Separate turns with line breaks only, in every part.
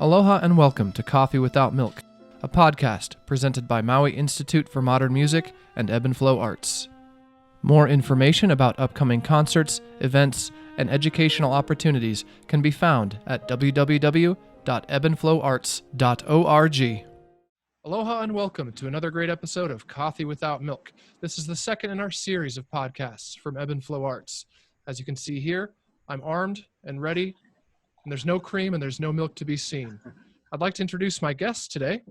Aloha and welcome to Coffee Without Milk, a podcast presented by Maui Institute for Modern Music and Ebb and Flow Arts. More information about upcoming concerts, events, and educational opportunities can be found at www.ebbandflowarts.org. Aloha and welcome to another great episode of Coffee Without Milk. This is the second in our series of podcasts from Ebb and Flow Arts. As you can see here, I'm armed and ready, and there's no cream and there's no milk to be seen. I'd like to introduce my guests today,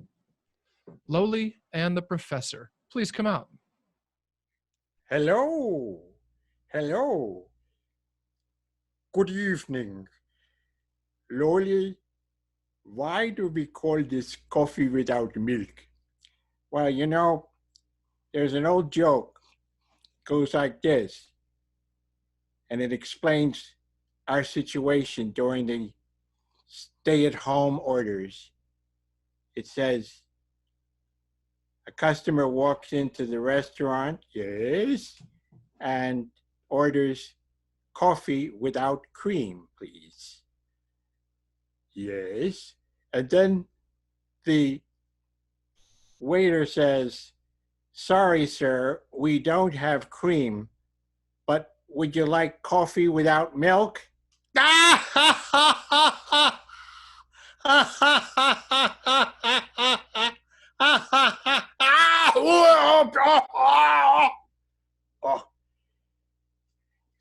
Loli and the Professor. Please come out.
Hello. Hello. Good evening. Loli, why do we call this coffee without milk? Well, you know, there's an old joke. It goes like this, and it explains our situation during the stay-at-home orders. It says, a customer walks into the restaurant, yes, and orders coffee without cream, please. Yes. And then the waiter says, sorry, sir, we don't have cream, but would you like coffee without milk?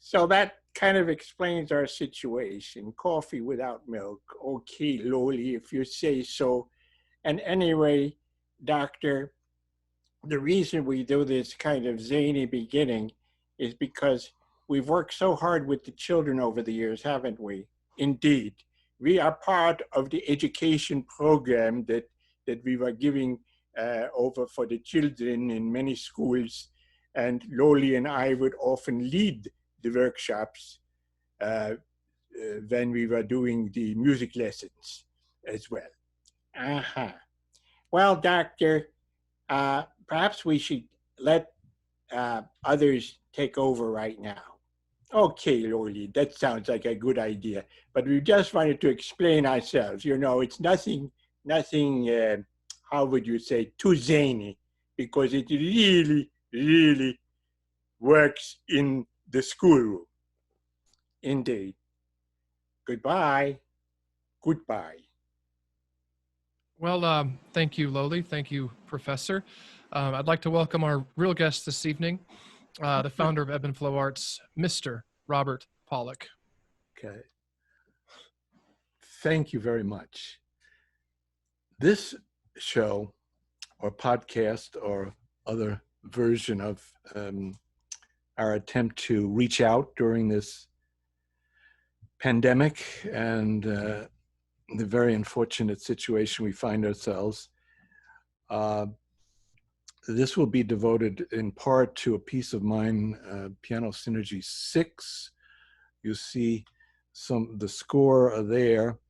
So that kind of explains our situation. Coffee without milk. Okay, Loli, if you say so. And anyway, Doctor, the reason we do this kind of zany beginning is because we've worked so hard with the children over the years, haven't we? Indeed. We are part of the education program that we were giving over for the children in many schools. And Loli and I would often lead the workshops when we were doing the music lessons as well. Well, Doctor, perhaps we should let others take over right now. Okay, Loli, that sounds like a good idea. But we just wanted to explain ourselves. You know, it's nothing, how would you say, too zany, because it really, really works in the schoolroom. Indeed. Goodbye. Goodbye.
Well, thank you, Loli. Thank you, Professor. I'd like to welcome our real guest this evening, the founder of Ebb and Flow Arts, Mr. Robert Pollock.
Okay. Thank you very much. This show or podcast or other version of our attempt to reach out during this pandemic and the very unfortunate situation we find ourselves. This will be devoted in part to a piece of mine, Piano Synergy 6. You see the score there,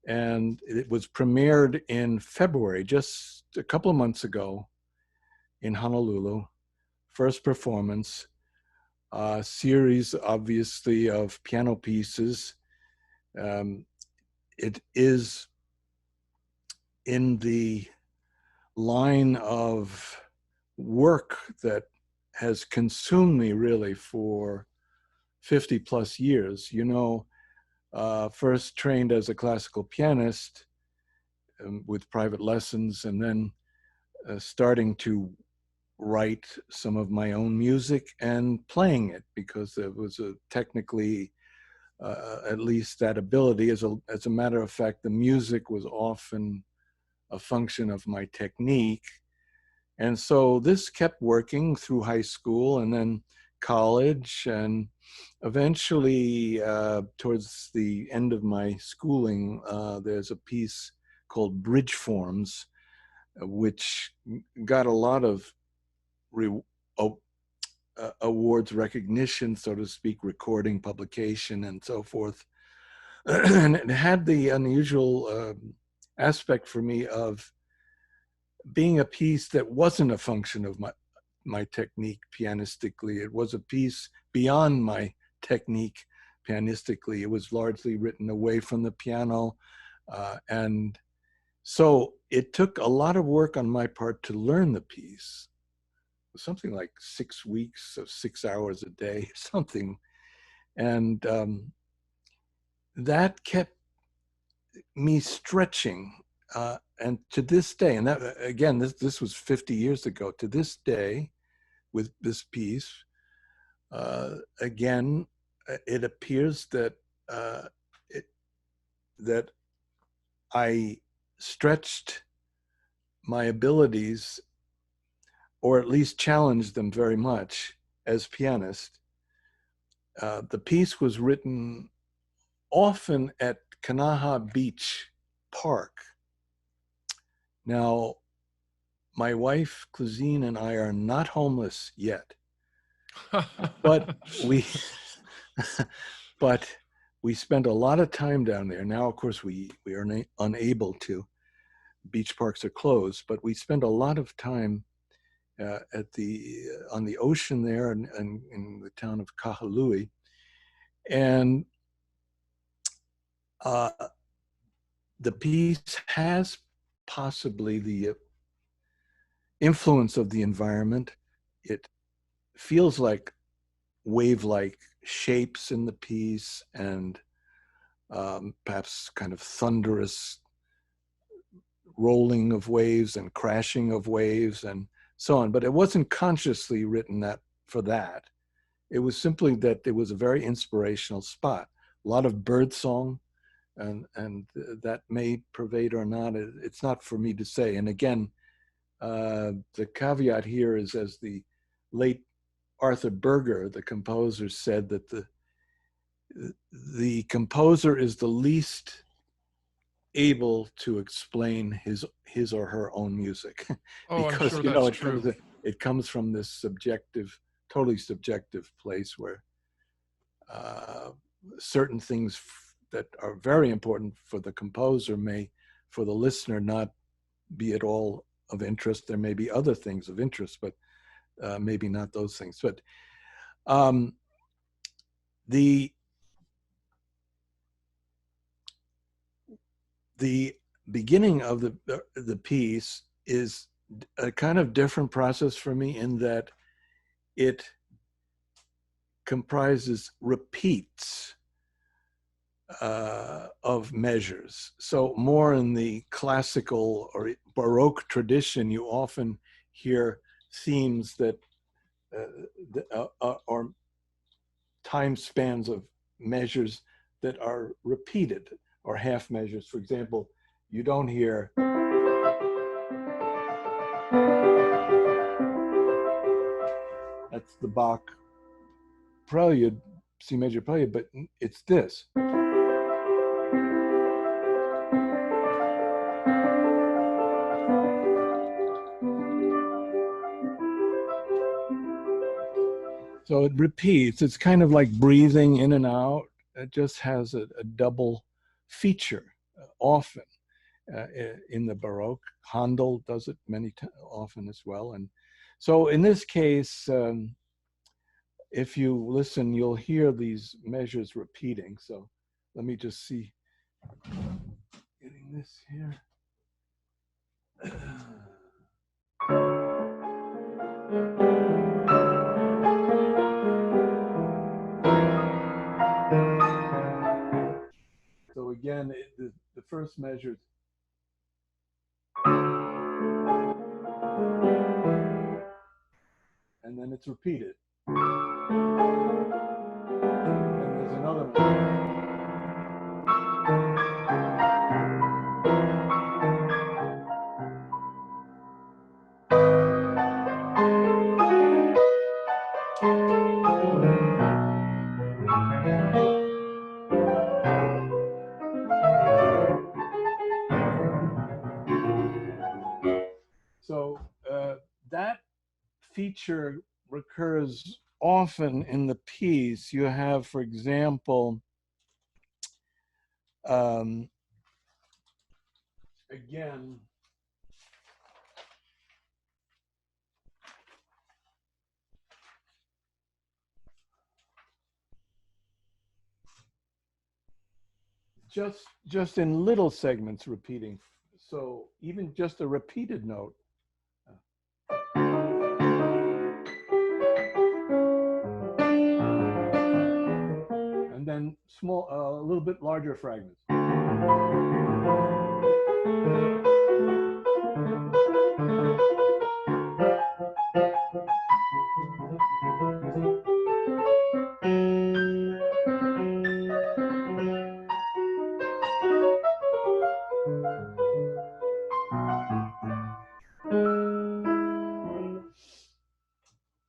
and it was premiered in February, just a couple of months ago in Honolulu. First performance, a series obviously of piano pieces. It is in the line of work that has consumed me really for 50 plus years. You know, first trained as a classical pianist with private lessons, and then starting to write some of my own music and playing it because there was a technically at least that ability. As a matter of fact, the music was often a function of my technique. And so this kept working through high school and then college, and eventually towards the end of my schooling, there's a piece called Bridge Forms, which got a lot of awards recognition, so to speak, recording, publication, and so forth. And it had the unusual aspect for me of being a piece that wasn't a function of my technique pianistically. It was a piece beyond my technique pianistically. It was largely written away from the piano, And so it took a lot of work on my part to learn the piece, something like 6 weeks of 6 hours a day, something. And that kept me stretching. And to this day, and that, again, this was 50 years ago, to this day, with this piece, again, it appears that that I stretched my abilities, or at least challenged them very much as pianist. The piece was written often at Kanaha Beach Park. Now, my wife, Claudine, and I are not homeless yet, but we spend a lot of time down there. Now, of course, we are unable to. Beach parks are closed, but we spend a lot of time on the ocean there, and in the town of Kahului. And the piece has possibly the influence of the environment. It feels like wave-like shapes in the piece, and perhaps kind of thunderous rolling of waves and crashing of waves and so on. But it wasn't consciously written for that. It was simply that it was a very inspirational spot. A lot of bird song, and that may pervade or not. It's not for me to say. And again, the caveat here is, as the late Arthur Berger, the composer, said, that the composer is the least able to explain his or her own music.
Oh,
because
I'm sure that's true.
It comes from this totally subjective place where certain things that are very important for the composer may, for the listener, not be at all of interest. There may be other things of interest, but maybe not those things. But the beginning of the piece is a kind of different process for me, in that it comprises repeats of measures. So more in the classical or Baroque tradition, you often hear themes that are time spans of measures that are repeated, or half measures. For example, you don't hear that's the Bach prelude, C major prelude, but it's this. So it repeats. It's kind of like breathing in and out. It just has a double feature often in the Baroque. Handel does it often as well. And so in this case, if you listen, you'll hear these measures repeating. So let me just see. Getting this here. So again, the first measure, and then it's repeated. And there's another one. So that feature recurs often in the piece. You have, for example, again, just in little segments repeating. So even just a repeated note. And then small, a little bit larger fragments.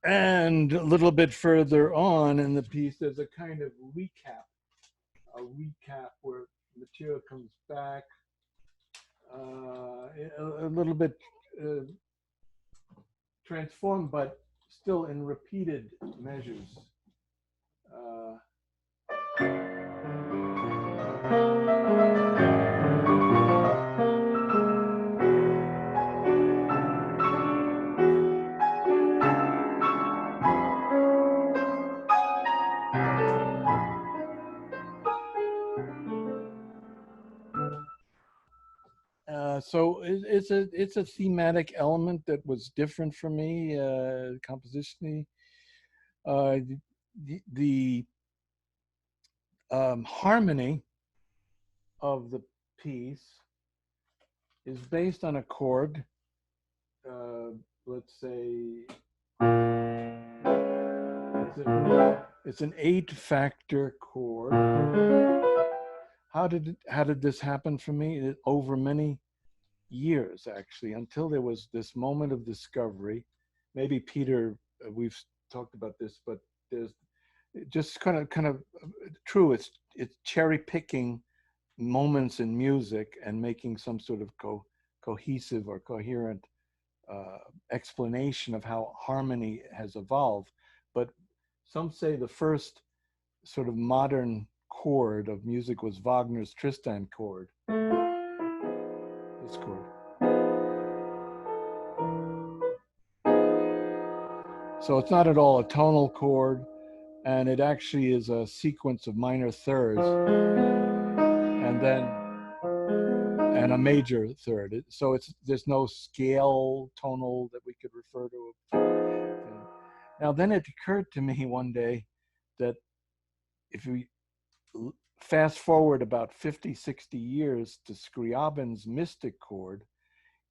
And a little bit further on in the piece, there's a kind of recap where material comes back a little bit transformed, but still in repeated measures. So it's a thematic element that was different for me compositionally. The harmony of the piece is based on a chord. Let's say it's an 8-factor chord. How did this happen for me? Over many years, actually, until there was this moment of discovery. Maybe Peter, we've talked about this, but there's just kind of true. It's cherry picking moments in music and making some sort of cohesive or coherent explanation of how harmony has evolved. But some say the first sort of modern chord of music was Wagner's Tristan chord. This chord. So it's not at all a tonal chord, and it actually is a sequence of minor thirds and a major third. So there's no scale tonal that we could refer to. Now then it occurred to me one day that if we fast forward about 50, 60 years to Scriabin's Mystic chord,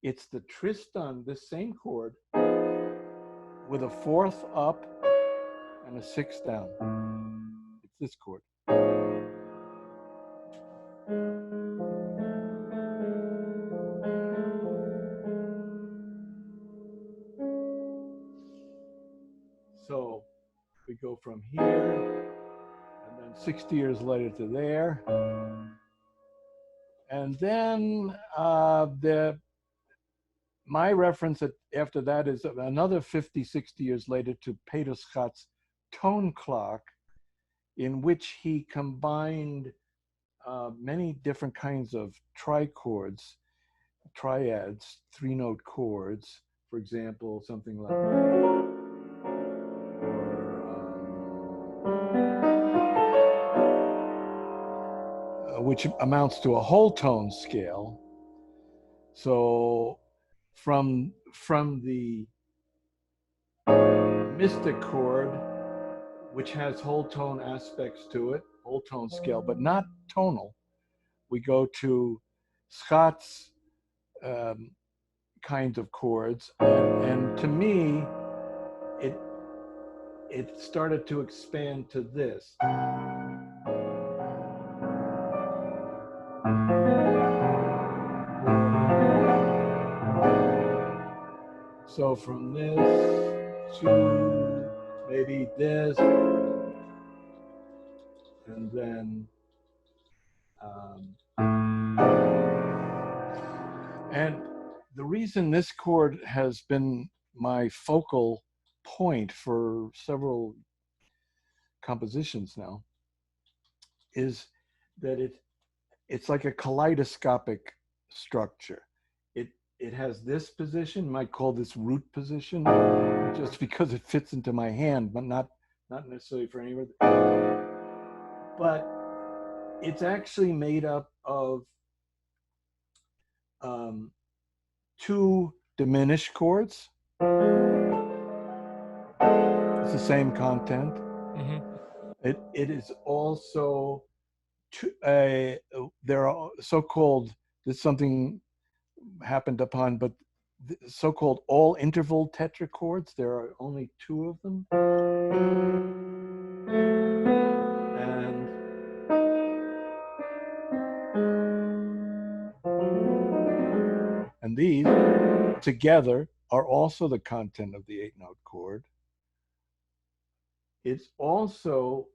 it's the Tristan, this same chord, with a 4th up and a 6th down. It's this chord. So we go from here, and then 60 years later to there. And then my reference after that is another 50, 60 years later to Peter Scott's Tone Clock, in which he combined many different kinds of trichords, triads, 3-note chords, for example, something like, which amounts to a whole tone scale. So from the Mystic chord, which has whole tone aspects to it, whole tone scale, but not tonal, we go to Scott's kinds of chords, and to me, it started to expand to this. So from this to maybe this, and then and the reason this chord has been my focal point for several compositions now is that it's like a kaleidoscopic structure. It has this position, you might call this root position, just because it fits into my hand, but not necessarily for any other. But it's actually made up of two diminished chords. It's the same content.
Mm-hmm.
It is also there are so-called, this is something happened upon, but the so-called all interval tetrachords, there are only two of them. And these together are also the content of the 8-note chord. It's also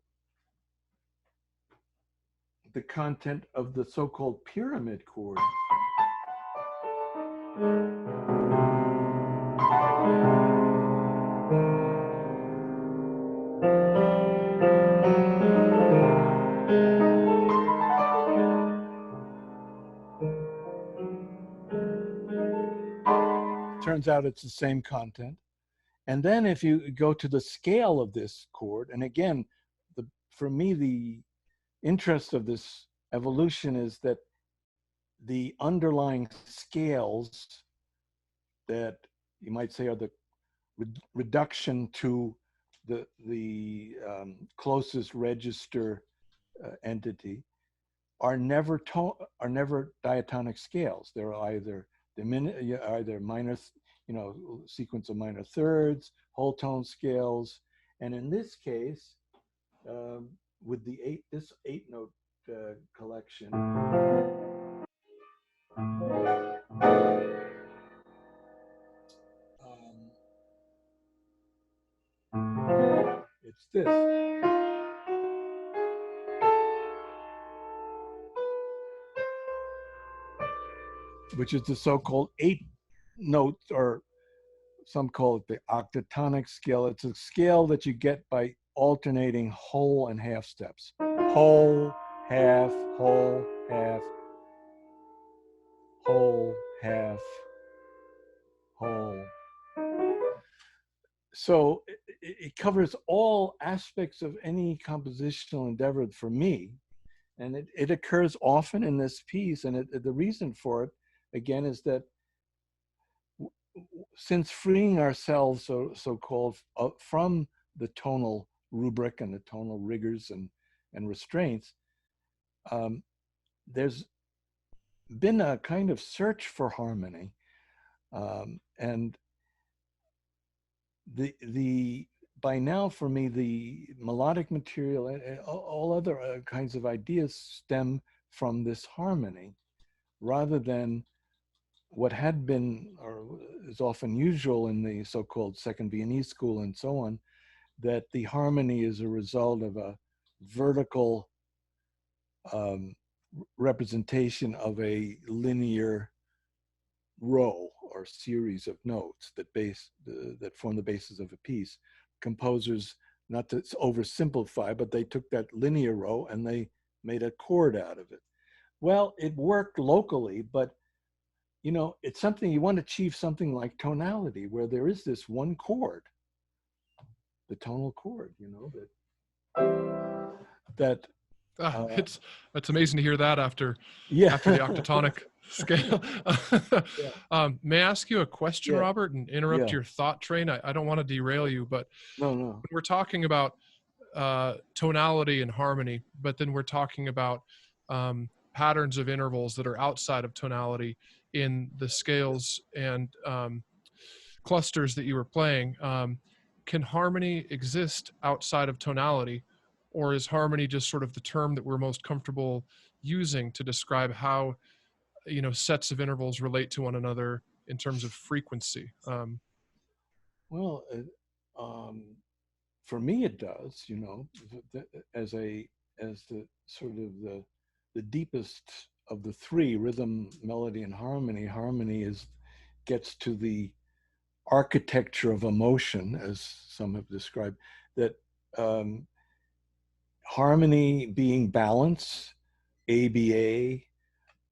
the content of the so-called pyramid chord. Turns out it's the same content. And then if you go to the scale of this chord, and again, for me, the interest of this evolution is that the underlying scales that you might say are the reduction to the closest register entity are never diatonic scales. They're either minor, sequence of minor thirds, whole tone scales, and in this case, with this 8-note collection, it's this. Which is the so-called 8-note, or some call it the octatonic scale. It's a scale that you get by alternating whole and half steps. Whole, half, whole, half, whole, half, whole. So it covers all aspects of any compositional endeavor for me. And it occurs often in this piece. And the reason for it, again, is that since freeing ourselves, so-called, from the tonal rubric and the tonal rigors and restraints, there's been a kind of search for harmony, and by now, for me, the melodic material and all other kinds of ideas stem from this harmony, rather than what had been, or is often usual in the so-called Second Viennese school and so on, that the harmony is a result of a vertical representation of a linear row or series of notes that form the basis of a piece. Composers, not to oversimplify, but they took that linear row and they made a chord out of it. Well, it worked locally, but it's something, you want to achieve something like tonality, where there is this one chord, the tonal chord,
It's amazing to hear that after the octatonic scale. May I ask you a question, Robert, and interrupt your thought train? I don't want to derail you, but
no.
We're talking about tonality and harmony, but then we're talking about patterns of intervals that are outside of tonality in the scales and clusters that you were playing. Can harmony exist outside of tonality, or is harmony just sort of the term that we're most comfortable using to describe how sets of intervals relate to one another in terms of frequency?
Well, for me it does, as the sort of the deepest of the three, rhythm, melody, and harmony. Harmony gets to the architecture of emotion, as some have described, that harmony being balance, ABA,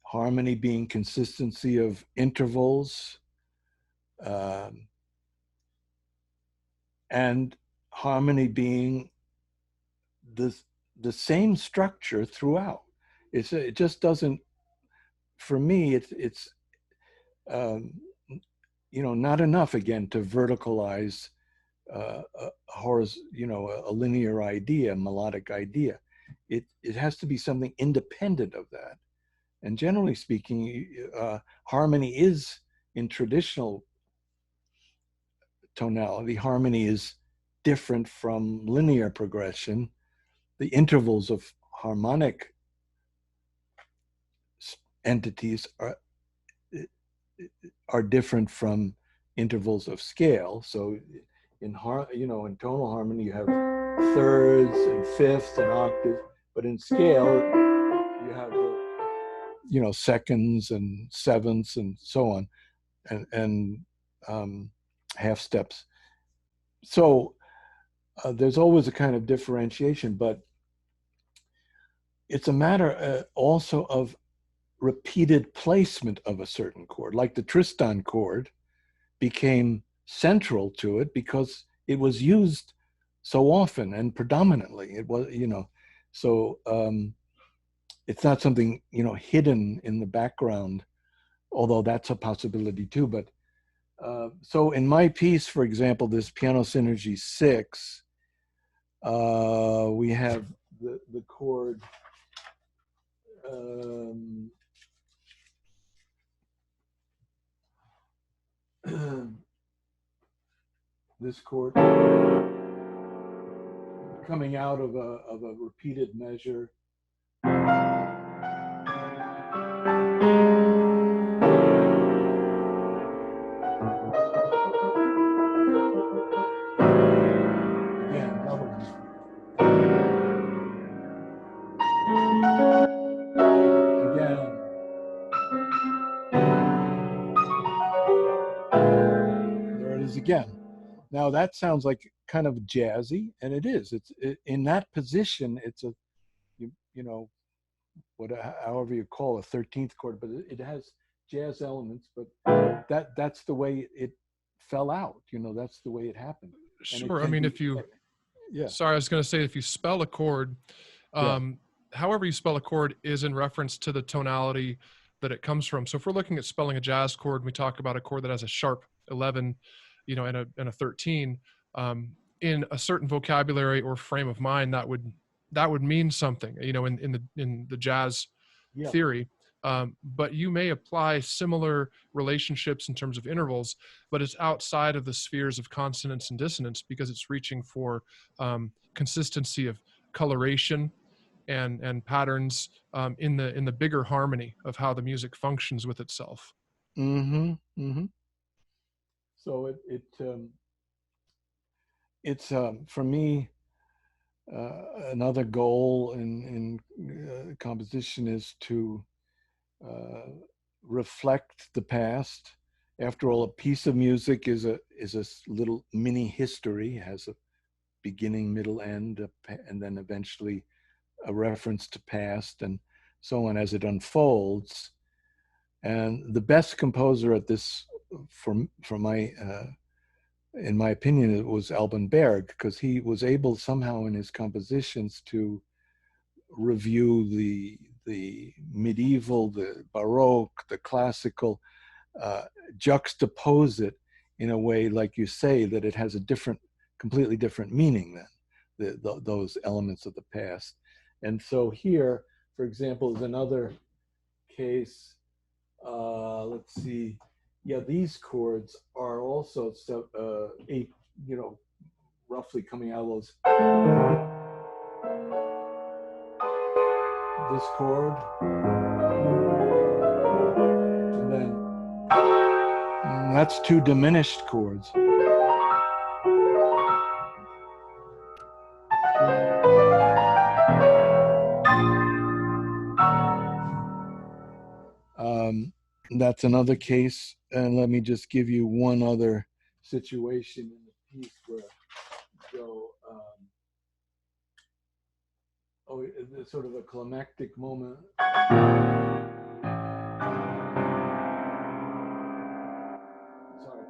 harmony being consistency of intervals, and harmony being the same structure throughout. it just doesn't, for me, it's not enough again to verticalize a linear idea, melodic idea. It has to be something independent of that. And generally speaking, harmony is, in traditional tonality, harmony is different from linear progression. The intervals of harmonic entities are different from intervals of scale. So in tonal harmony, you have thirds and fifths and octaves, but in scale, you have seconds and sevenths and so on, and half steps. So there's always a kind of differentiation, but it's a matter also of repeated placement of a certain chord. Like the Tristan chord became central to it because it was used so often and predominantly. It was, so it's not something, hidden in the background, although that's a possibility too. But so in my piece, for example, this Piano Synergy 6, we have the chord this chord coming out of a repeated measure. Again, double. Again. There it is again. Now that sounds like kind of jazzy, and it is. In that position, it's a, however you call a 13th chord, but it has jazz elements. But that's the way it fell out. That's the way it happened.
Sure. I mean, sorry, I was going to say, if you spell a chord, however you spell a chord is in reference to the tonality that it comes from. So if we're looking at spelling a jazz chord, we talk about a chord that has a sharp 11, and a 13, in a certain vocabulary or frame of mind, that would mean something, in the jazz theory. But you may apply similar relationships in terms of intervals, but it's outside of the spheres of consonance and dissonance because it's reaching for consistency of coloration and patterns in the bigger harmony of how the music functions with itself.
Mm-hmm. Mm-hmm. So it's for me, another goal in composition is to reflect the past. After all, a piece of music is a little mini history. It has a beginning, middle, end, and then eventually a reference to past, and so on as it unfolds. And the best composer at this, in my opinion, it was Alban Berg, because he was able somehow in his compositions to review the medieval, the Baroque, the classical, juxtapose it in a way, like you say, that it has a completely different meaning than those elements of the past. And so here, for example, is another case. Let's see. Yeah, these chords are also eight, roughly coming out of those. This chord, and then that's two diminished chords. That's another case, and let me just give you one other situation in the piece where it's sort of a climactic moment. Sorry.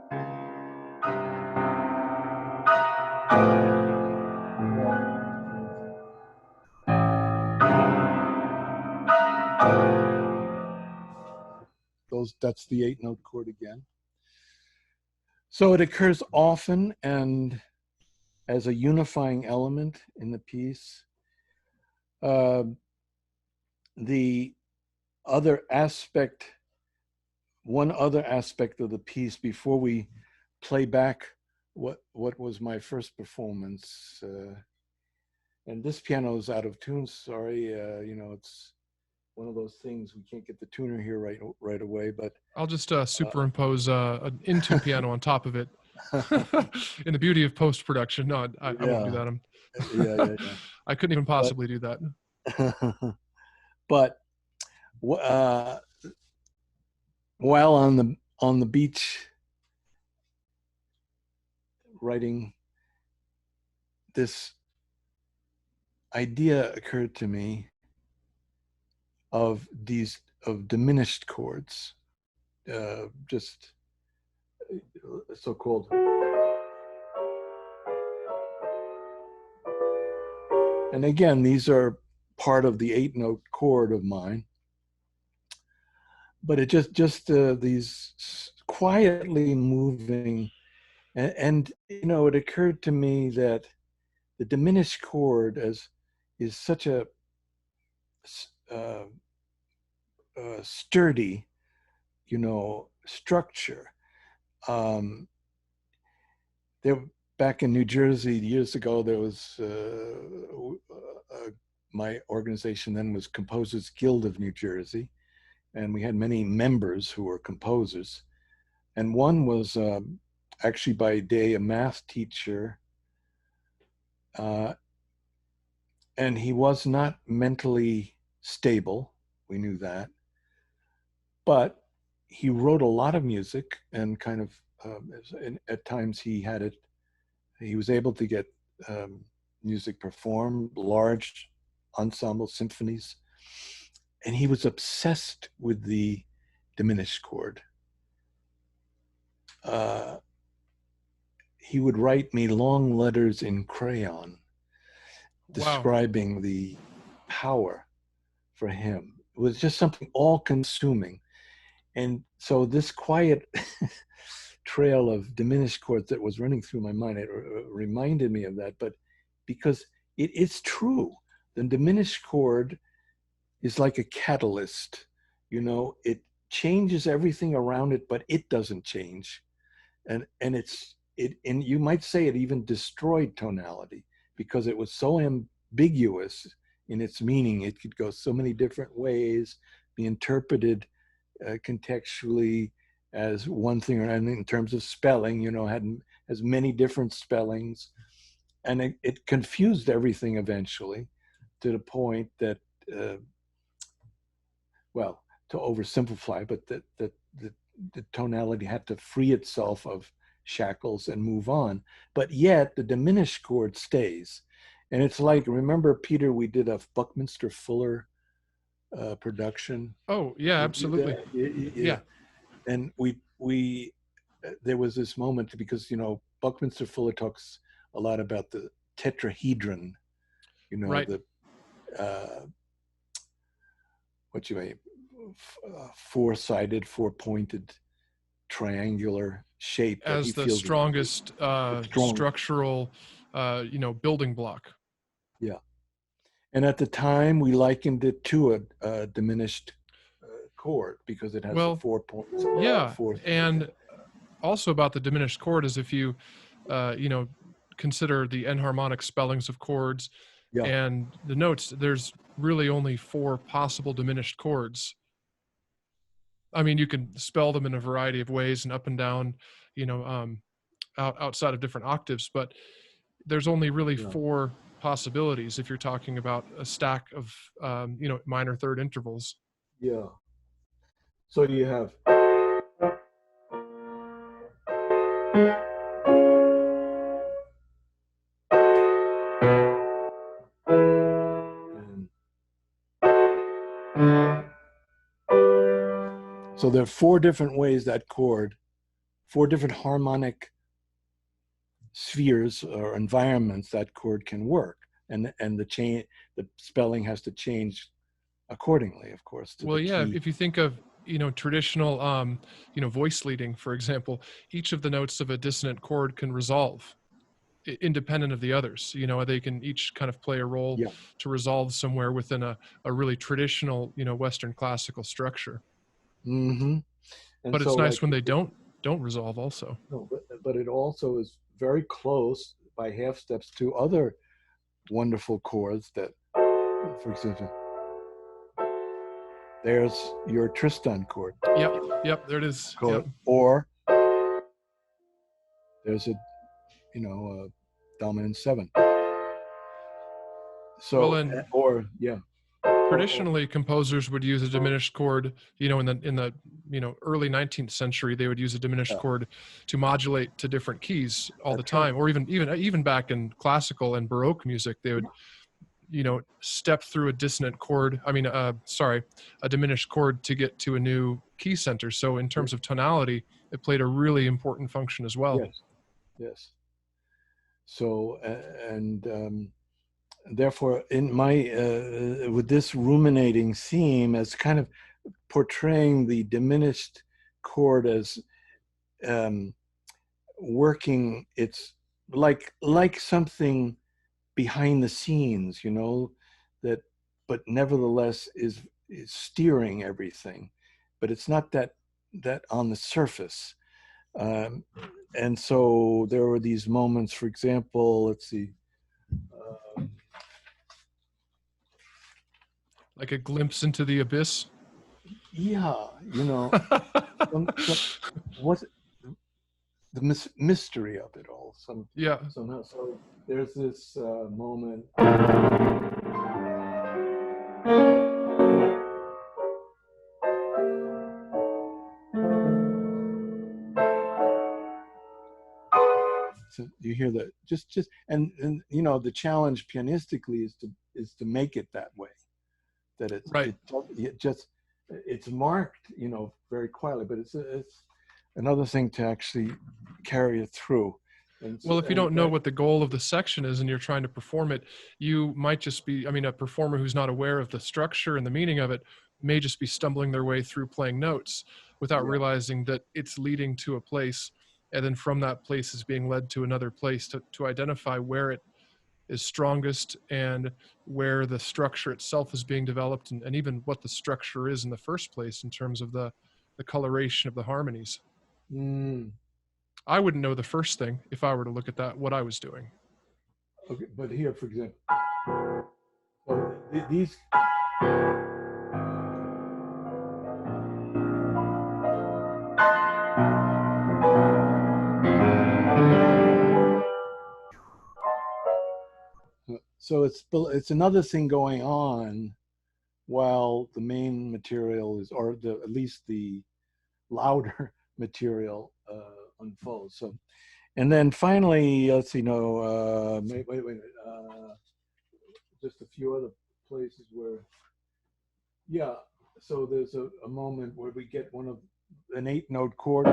that's the 8-note chord again. So it occurs often and as a unifying element in the piece. The other aspect, one other aspect of the piece before we play back what was my first performance, and this piano is out of tune, sorry, you know, it's one of those things, we can't get the tuner here right away, but
I'll just superimpose an in-tune piano on top of it. In the beauty of post-production. No, I won't do that.
Yeah.
I couldn't even possibly do that.
But while on the beach writing, this idea occurred to me of diminished chords, just so-called. And again, these are part of the 8-note chord of mine, but it just these quietly moving, and you know, it occurred to me that the diminished chord is such a sturdy, you know, structure. Back in New Jersey years ago, there was my organization then was Composers Guild of New Jersey, and we had many members who were composers. And one was actually by day a math teacher, and he was not mentally stable, we knew that, but he wrote a lot of music, and kind of at times he was able to get music performed, large ensemble symphonies, and he was obsessed with the diminished chord. He would write me long letters in crayon describing the power for him. It was just something all-consuming. And so this quiet trail of diminished chords that was running through my mind, it reminded me of that. But because it's true, the diminished chord is like a catalyst. You know, it changes everything around it, but it doesn't change. And you might say it even destroyed tonality, because it was so ambiguous in its meaning. It could go so many different ways, be interpreted contextually as one thing, and in terms of spelling, you know, has many different spellings, and it confused everything eventually, to the point that, well, to oversimplify, but that the tonality had to free itself of shackles and move on. But yet the diminished chord stays. And it's like, remember, Peter, we did a Buckminster Fuller production.
Oh yeah, absolutely. Yeah.
And there was this moment, because, you know, Buckminster Fuller talks a lot about the tetrahedron, you know,
right.
the four-sided, four-pointed, triangular shape
as the strongest structural, you know, building block.
Yeah. And at the time, we likened it to a diminished chord, because it has the 4 points.
Yeah, and also about the diminished chord is, if you, you know, consider the enharmonic spellings of chords and the notes, there's really only 4 possible diminished chords. I mean, you can spell them in a variety of ways and up and down, you know, outside of different octaves, but there's only really 4 possibilities if you're talking about a stack of, you know, minor third intervals.
Yeah. So you have. So there are 4 different ways that chord, 4 different harmonic spheres or environments that chord can work, and the spelling has to change accordingly, of course.
Well, yeah, if you think of traditional, voice leading, for example, each of the notes of a dissonant chord can resolve independent of the others. They can each kind of play a role
Yeah.
to resolve somewhere within a really traditional, Western classical structure.
Mm-hmm.
But it's nice when they don't resolve also.
No, but it also is very close by half steps to other wonderful chords that, for example, there's your Tristan chord.
Yep, there it is.
Chord.
Yep.
Or there's a dominant 7. So,
well, traditionally, composers would use a diminished chord. In the early 19th century, they would use a diminished chord to modulate to different keys all the time. Or even back in classical and Baroque music, they would step through a dissonant chord. A diminished chord to get to a new key center. So in terms of tonality, it played a really important function as well.
Yes. So therefore, in my with this ruminating theme as kind of portraying the diminished chord as working, it's like something behind the scenes, that, but nevertheless is steering everything, but it's not that on the surface. And so there were these moments, for example, let's see.
Like a glimpse into the abyss?
Yeah, what the mystery of it all. Somehow. So there's this moment. So you hear that just and the challenge pianistically is to make it that way, that it's
right.
It's marked very quietly, but it's another thing to actually carry it through.
Well, if you don't know what the goal of the section is and you're trying to perform it, you might just be, a performer who's not aware of the structure and the meaning of it may just be stumbling their way through playing notes without realizing that it's leading to a place, and then from that place is being led to another place to identify where it is strongest and where the structure itself is being developed, and even what the structure is in the first place in terms of the coloration of the harmonies. I wouldn't know the first thing if I were to look at what I was doing.
Okay, but here, for example, these. So it's another thing going on while the main material is, or at least the louder material unfolds. So, and then finally, let's see. No, wait. Just a few other places where, So there's a moment where we get an 8-note chord.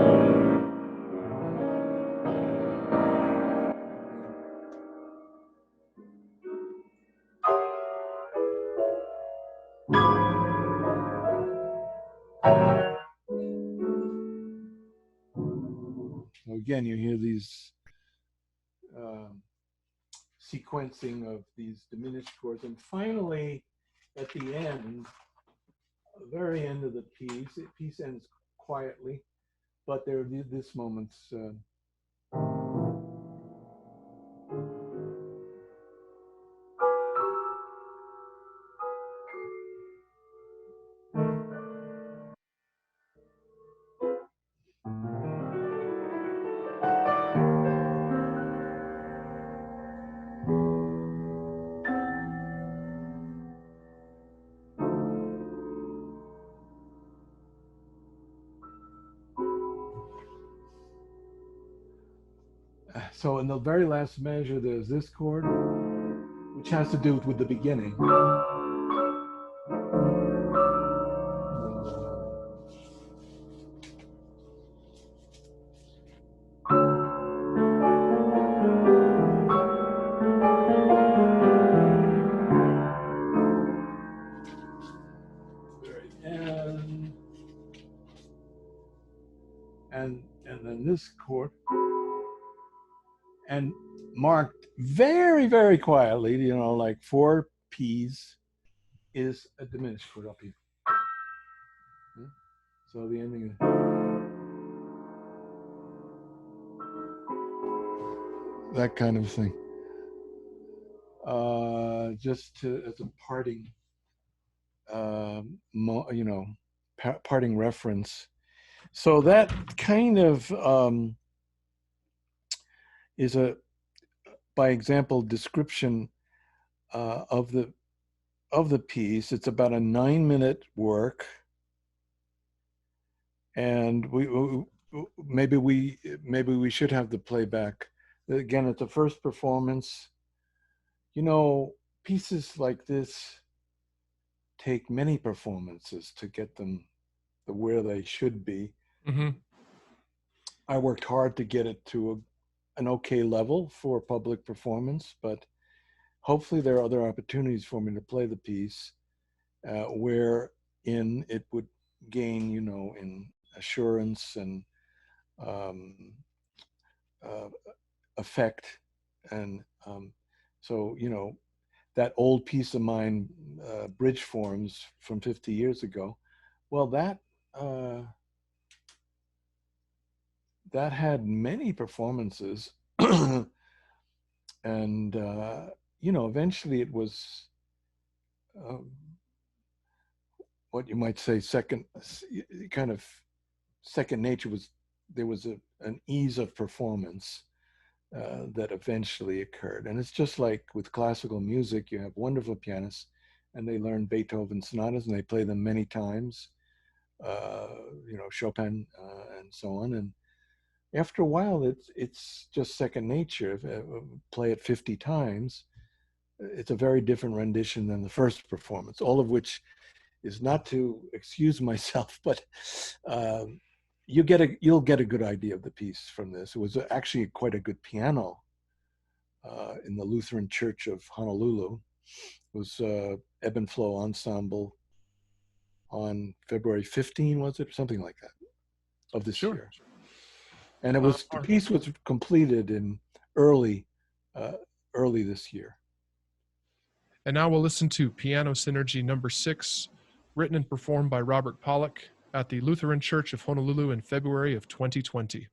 Again, you hear these sequencing of these diminished chords, and finally, at the end, very end of the piece ends quietly, but there are these moments. So in the very last measure, there's this chord, which has to do with the beginning. Very end. then this chord, and marked very, very quietly, you know, like 4 P's, is a diminished chord up here. So the ending is that kind of thing. Just as a parting, you know, parting reference. So that kind of is a, by example, description of the piece. It's about a 9-minute work, and maybe we should have the playback. Again, at the first performance, you know, pieces like this take many performances to get them where they should be.
Mm-hmm.
I worked hard to get it to an okay level for public performance, but hopefully there are other opportunities for me to play the piece wherein it would gain, you know, in assurance and effect. And so, you know, that old piece of mine, bridge forms from 50 years ago, well, that had many performances. And, you know, eventually it was what you might say second nature. There was an ease of performance that eventually occurred. And it's just like with classical music, you have wonderful pianists and they learn Beethoven sonatas and they play them many times, you know, Chopin and so on. And after a while, it's just second nature. Play it 50 times, it's a very different rendition than the first performance, all of which is not to excuse myself, but you'll get a good idea of the piece from this. It was actually quite a good piano in the Lutheran Church of Honolulu. It was Ebb and Flow Ensemble on February 15, was it? Something like that, of this year. And it was, the piece was completed in early this year.
And now we'll listen to Piano Synergy number 6, written and performed by Robert Pollock at the Lutheran Church of Honolulu in February of 2020.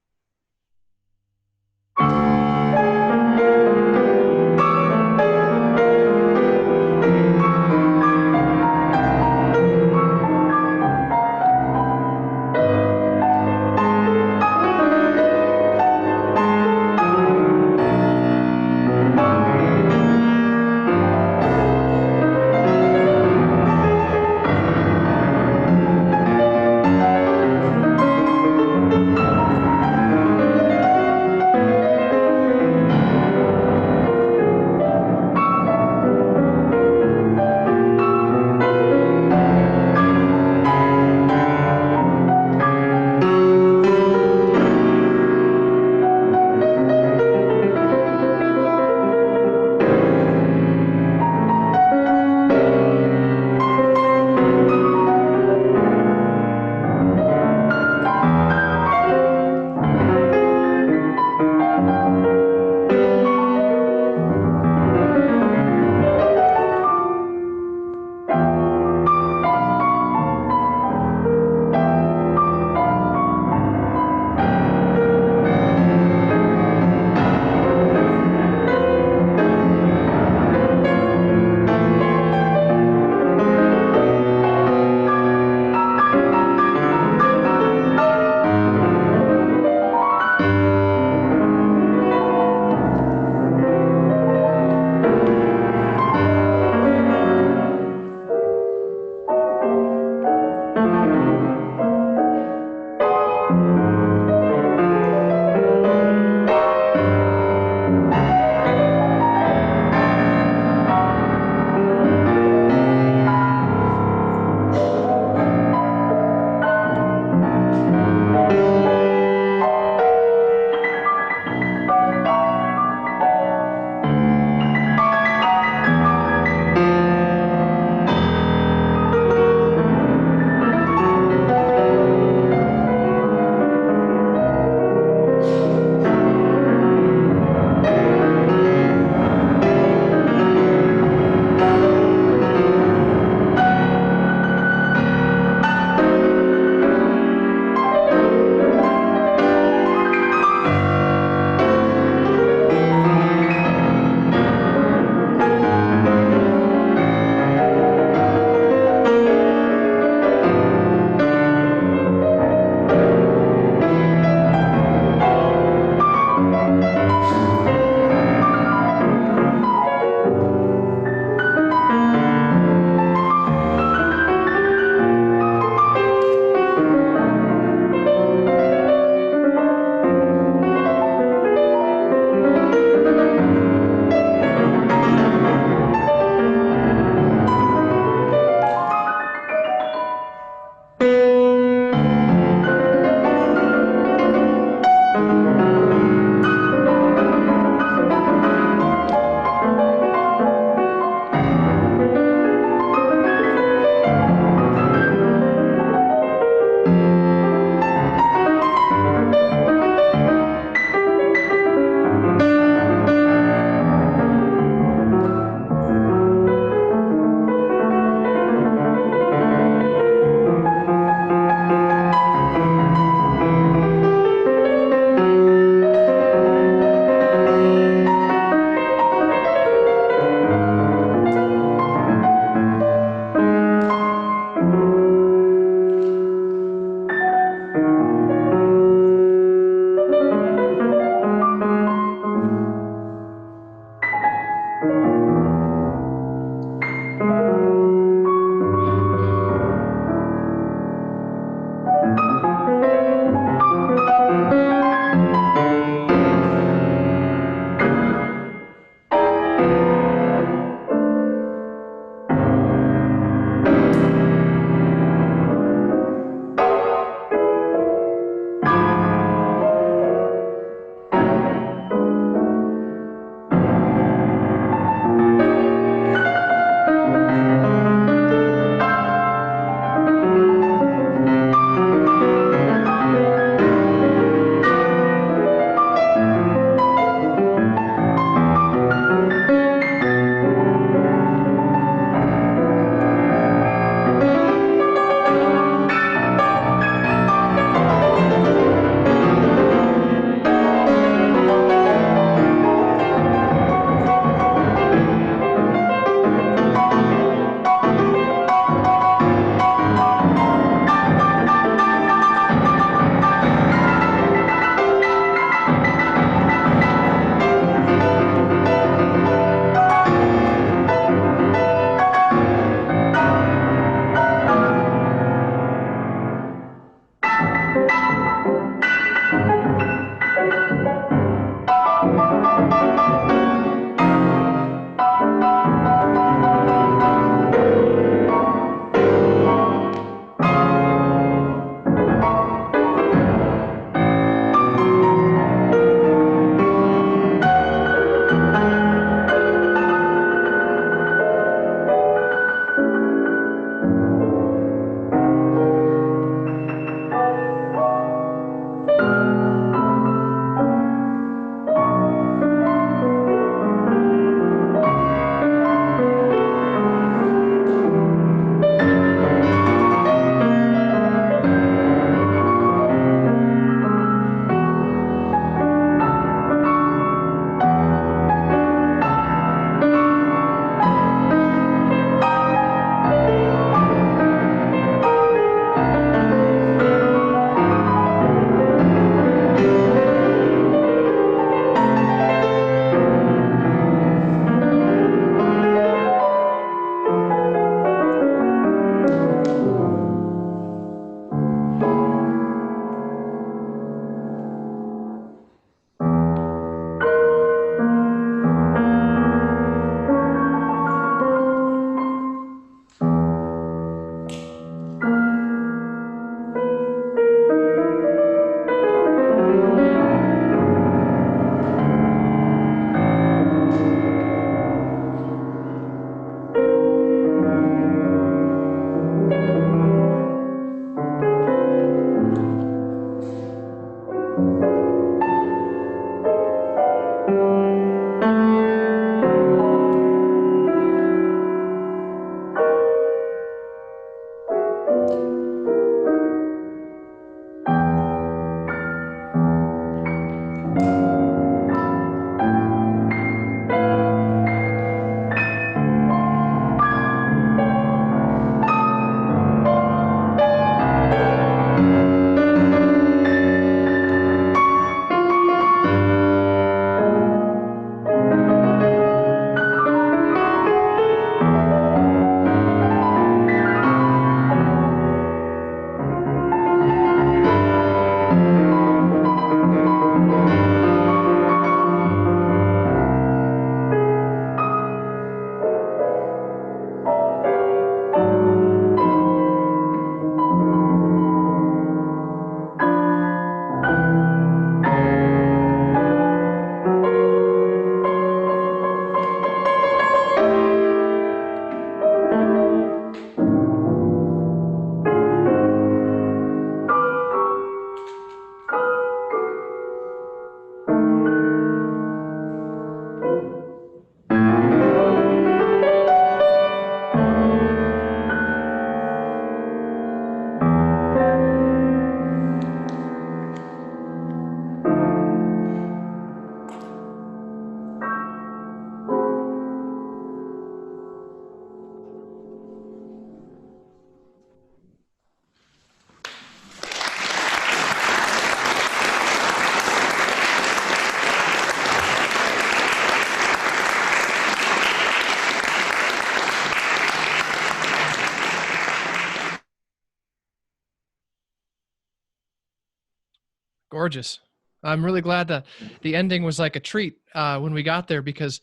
Gorgeous. I'm really glad that the ending was like a treat when we got there, because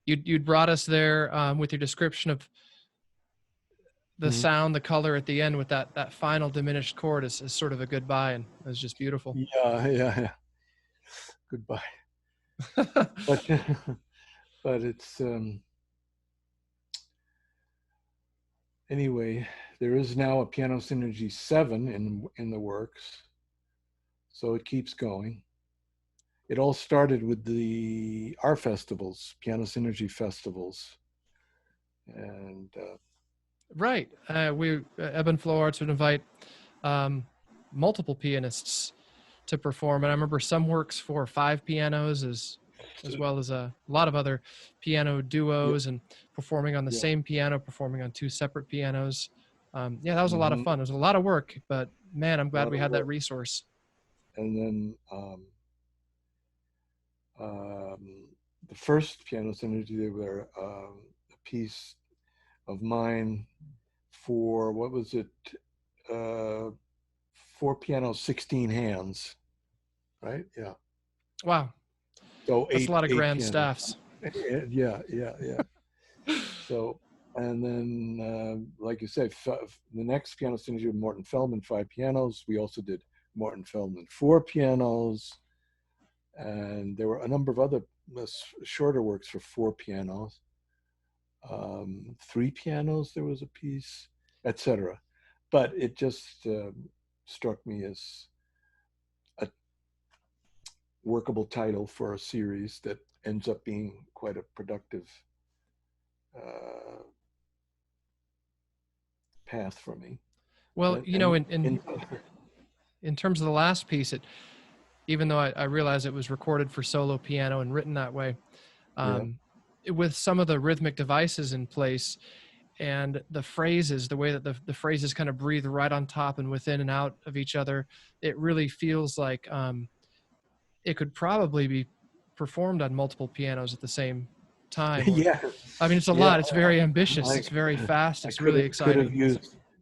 you'd brought us there with your description of the sound, the color at the end with that final diminished chord is sort of a goodbye, and it was just beautiful.
Yeah. Goodbye. But but it's anyway, there is now a Piano Synergy 7 in the works, so it keeps going. It all started with our festivals, Piano Synergy festivals, and
right. We Ebb and Flow Arts would invite multiple pianists to perform, and I remember some works for 5 pianos as well as a lot of other piano duos, and performing on the same piano, performing on 2 separate pianos. Yeah, that was a lot of fun. It was a lot of work, but man, I'm glad we had that resource.
And then the first Piano Synergy, they were a piece of mine for, what was it, 4 pianos, 16 hands, right? Yeah.
Wow.
So
that's a lot of grand
pianos.
staffs.
Yeah. So, and then, like you said, the next Piano Synergy with Morton Feldman, 5 pianos. We also did Morton Feldman 4 pianos. And there were a number of other shorter works for 4 pianos. 3 pianos, there was a piece, etc. But it just struck me as a workable title for a series that ends up being quite a productive path for me.
Well,
in
terms of the last piece, even though I realize it was recorded for solo piano and written that way, with some of the rhythmic devices in place and the phrases, the way that the phrases kind of breathe right on top and within and out of each other, it really feels like it could probably be performed on multiple pianos at the same time.
Yeah.
I mean, it's a lot. It's very ambitious. It's very fast. It's really exciting.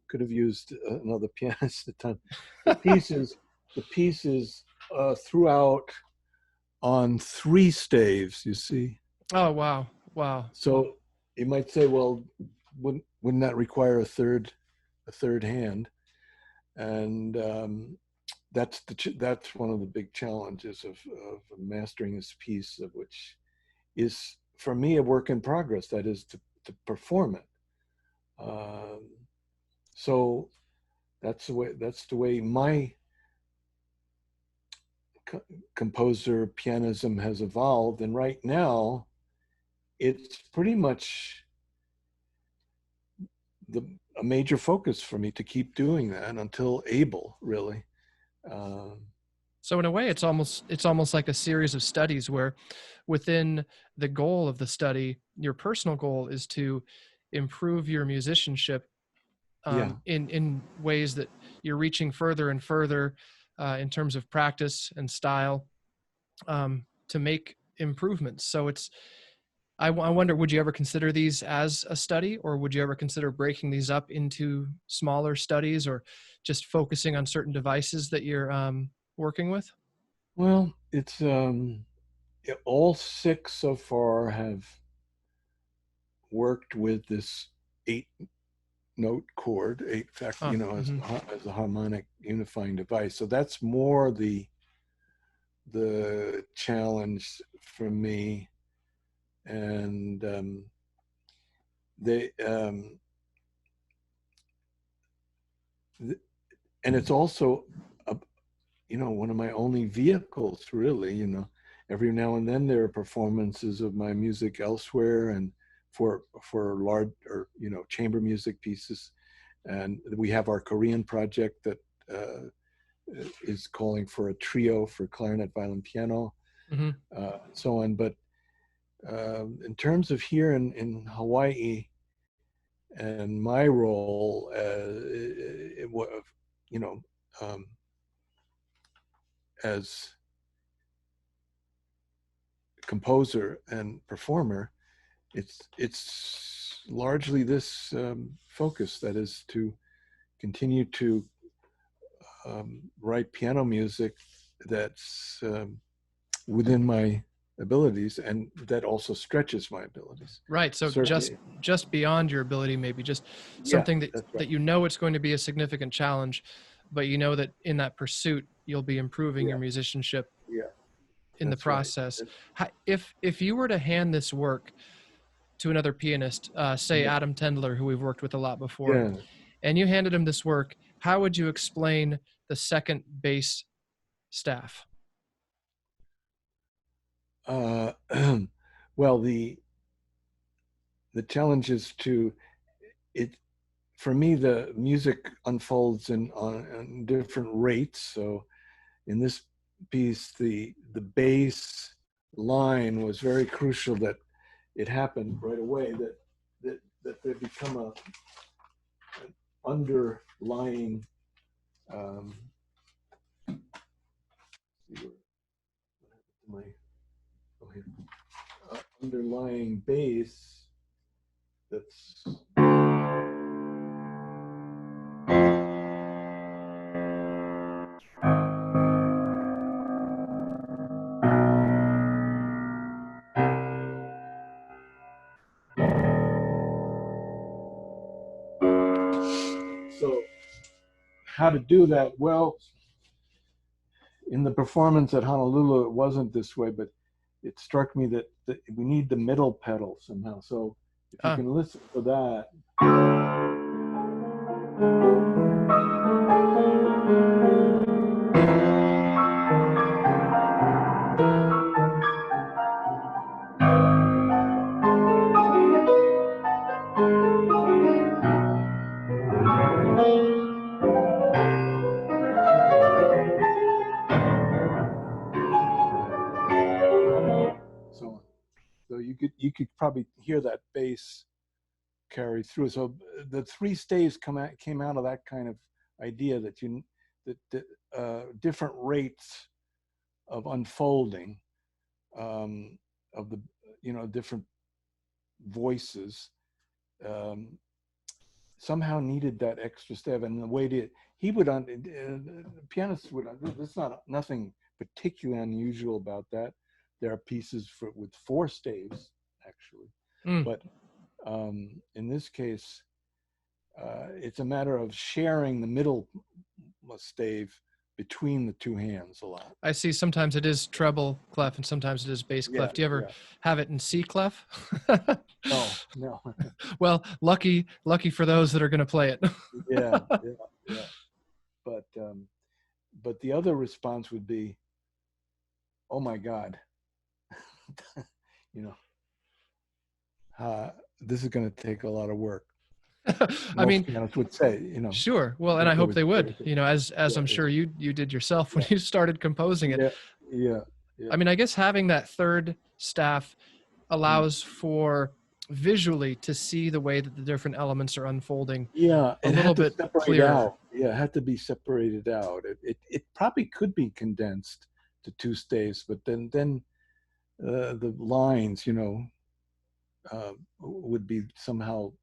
Could have used another pianist at the time. The pieces throughout on 3 staves, you see.
Oh, wow.
So you might say, well, wouldn't that require a third hand? And that's one of the big challenges of mastering this piece, of which is, for me, a work in progress. That is to perform it. So that's the way my composer pianism has evolved, and right now it's pretty much a major focus for me to keep doing that until able, really.
So in a way, it's almost like a series of studies where within the goal of the study, your personal goal is to improve your musicianship
Yeah.
in ways that you're reaching further and further in terms of practice and style to make improvements. So I wonder, would you ever consider these as a study, or would you ever consider breaking these up into smaller studies, or just focusing on certain devices that you're working with?
Well, it's all six so far have worked with this 8-note chord, eight fact, as a harmonic unifying device. So that's more the challenge for me, and they and it's also one of my only vehicles, really. Every now and then there are performances of my music elsewhere, and for large or chamber music pieces. And we have our Korean project that is calling for a trio for clarinet, violin, piano, and so on. But in terms of here in Hawaii and my role, as composer and performer, it's largely this focus, that is to continue to write piano music that's within my abilities, and that also stretches my abilities.
Right. So
Certainly.
just beyond your ability, maybe just something that it's going to be a significant challenge, but that in that pursuit you'll be improving your musicianship in the process.
Right.
If you were to hand this work to another pianist, say Adam Tendler, who we've worked with a lot before, and you handed him this work, how would you explain the second bass staff?
Well, the challenge is for me, the music unfolds on different rates. So in this piece, the bass line was very crucial, that it happened right away, that there become an underlying underlying bass that's so. How to do that? Well, in the performance at Honolulu, it wasn't this way, but it struck me that we need the middle pedal somehow. So if you can listen to that. So you could probably hear that bass carry through. So the three staves came out of that kind of idea, that different rates of unfolding of the different voices somehow needed that extra step. And the way pianists would, there's nothing particularly unusual about that. There are pieces with 4 staves actually, but in this case, it's a matter of sharing the middle stave between the 2 hands a lot.
I see. Sometimes it is treble clef and sometimes it is bass clef. Do you ever have it in C clef?
No.
Well, lucky for those that are going to play it.
Yeah. But the other response would be, oh my God, this is going to take a lot of work.
I mean,
pianists would say,
sure. Well, and I
it
hope
was
they would,
very good.
as
Yeah,
I'm
yeah,
sure you did yourself when
yeah,
you started composing it.
yeah, yeah, yeah.
I mean, I guess having that third staff
Mm.
allows for visually to see the way that the different elements are unfolding
Yeah,
a
it
little
had to
bit
separate
clearer.
out. Yeah, it had to be separated out. It probably could be condensed to two staves, but then the lines, would be somehow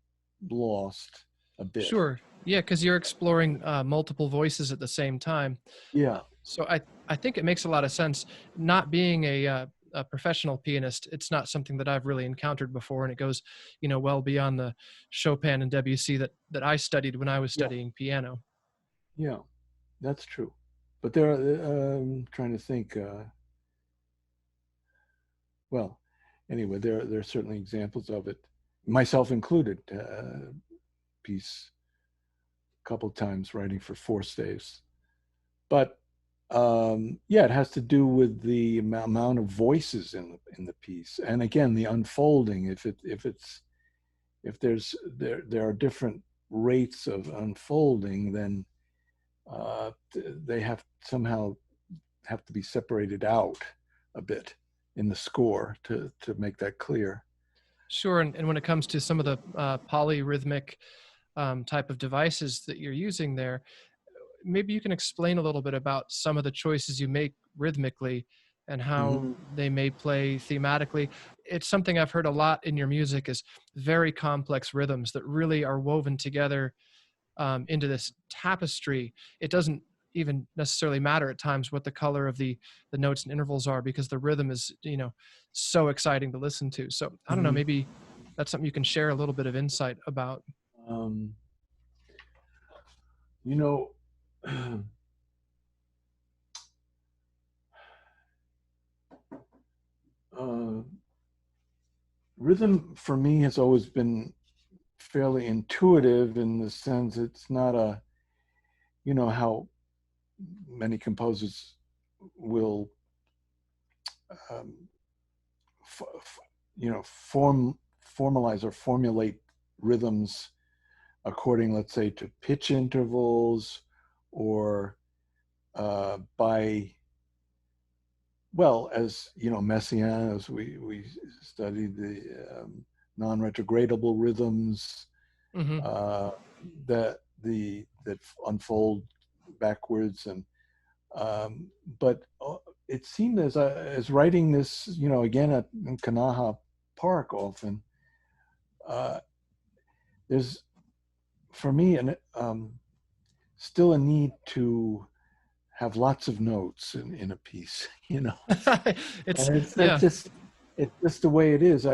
lost a bit.
Sure. Yeah, because you're exploring multiple voices at the same time.
Yeah.
So I think it makes a lot of sense. Not being a professional pianist, it's not something that I've really encountered before, and it goes, well beyond the Chopin and Debussy that I studied when I was
Yeah.
studying piano.
Yeah, that's true. But there are, trying to think, well, anyway, there are certainly examples of it, myself included, piece a couple times writing for four staves. But yeah, it has to do with the amount of voices in the piece, and again, the unfolding. If there are different rates of unfolding, then they somehow have to be separated out a bit in the score to make that clear.
Sure. And when it comes to some of the polyrhythmic type of devices that you're using there, maybe you can explain a little bit about some of the choices you make rhythmically and how
Mhm.
they may play thematically. It's something I've heard a lot in your music, is very complex rhythms that really are woven together into this tapestry. It doesn't even necessarily matter at times what the color of the notes and intervals are, because the rhythm is so exciting to listen to. So I don't know,
Mhm.
maybe that's something you can share a little bit of insight about.
Um, you know, uh, rhythm for me has always been fairly intuitive, in the sense it's not how many composers will um, formalize or formulate rhythms according, let's say, to pitch intervals, or by, well, as Messiaen, as we studied the non-retrogradable rhythms
Hmm.
that unfold backwards, and but it seemed, as writing this, again in Kanaha Park, often there's, for me, still a need to have lots of notes in a piece,
It's
and
yeah.
it's just the way it is.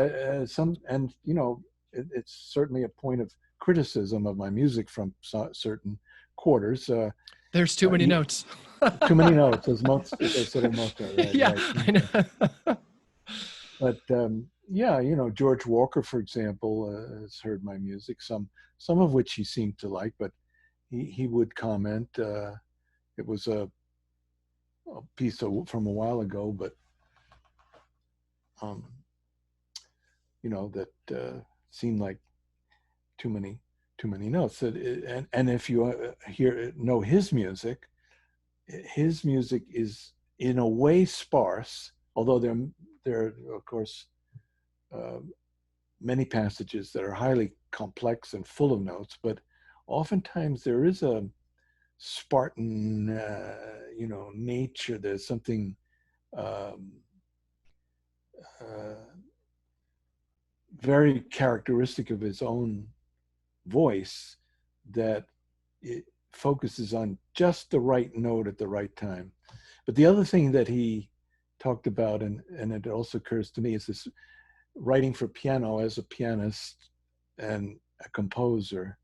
It's certainly a point of criticism of my music from certain quarters.
There's too many notes.
Too many notes, as they said in Mozart, right?
Yeah,
Right.
I know.
But yeah, George Walker, for example, has heard my music, some of which he seemed to like, but he would comment. It was a piece from a while ago, but um, that seemed like too many notes. And if you know his music is in a way sparse, although there are, of course, uh, many passages that are highly complex and full of notes, but oftentimes there is a Spartan, nature. There's something um, uh, very characteristic of his own voice, that it focuses on just the right note at the right time. But the other thing that he talked about, and it also occurs to me, is this writing for piano as a pianist and a composer,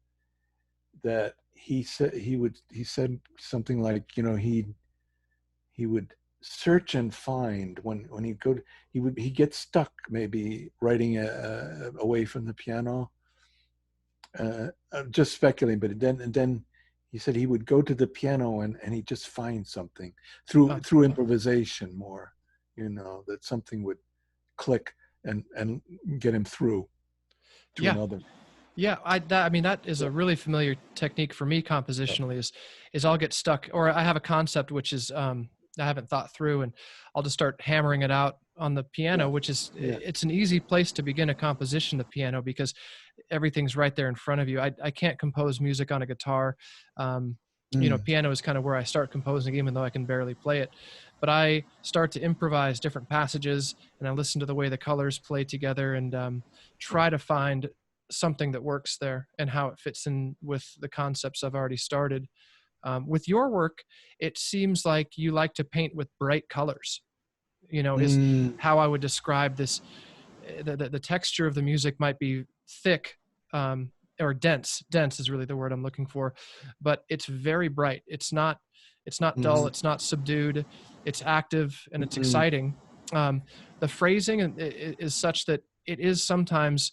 that he said something like, he would search and find when he'd go to, he gets stuck maybe writing away from the piano, just speculating, but then he said he would go to the piano and he'd just find something through improvisation more, that something would click and get him through to
Yeah.
another.
Yeah, I mean, that is a really familiar technique for me compositionally is I'll get stuck, or I have a concept which is I haven't thought through, and I'll just start hammering it out on the piano, which is, it's an easy place to begin a composition, the piano, because everything's right there in front of you. I can't compose music on a guitar. Piano is kind of where I start composing, even though I can barely play it. But I start to improvise different passages, and I listen to the way the colors play together, and try to find something that works there and how it fits in with the concepts I've already started. With your work, it seems like you like to paint with bright colors, is how I would describe this. The texture of the music might be thick, or dense. Dense is really the word I'm looking for, but it's very bright. It's not dull. It's not subdued. It's active and it's exciting. The phrasing is such that it is sometimes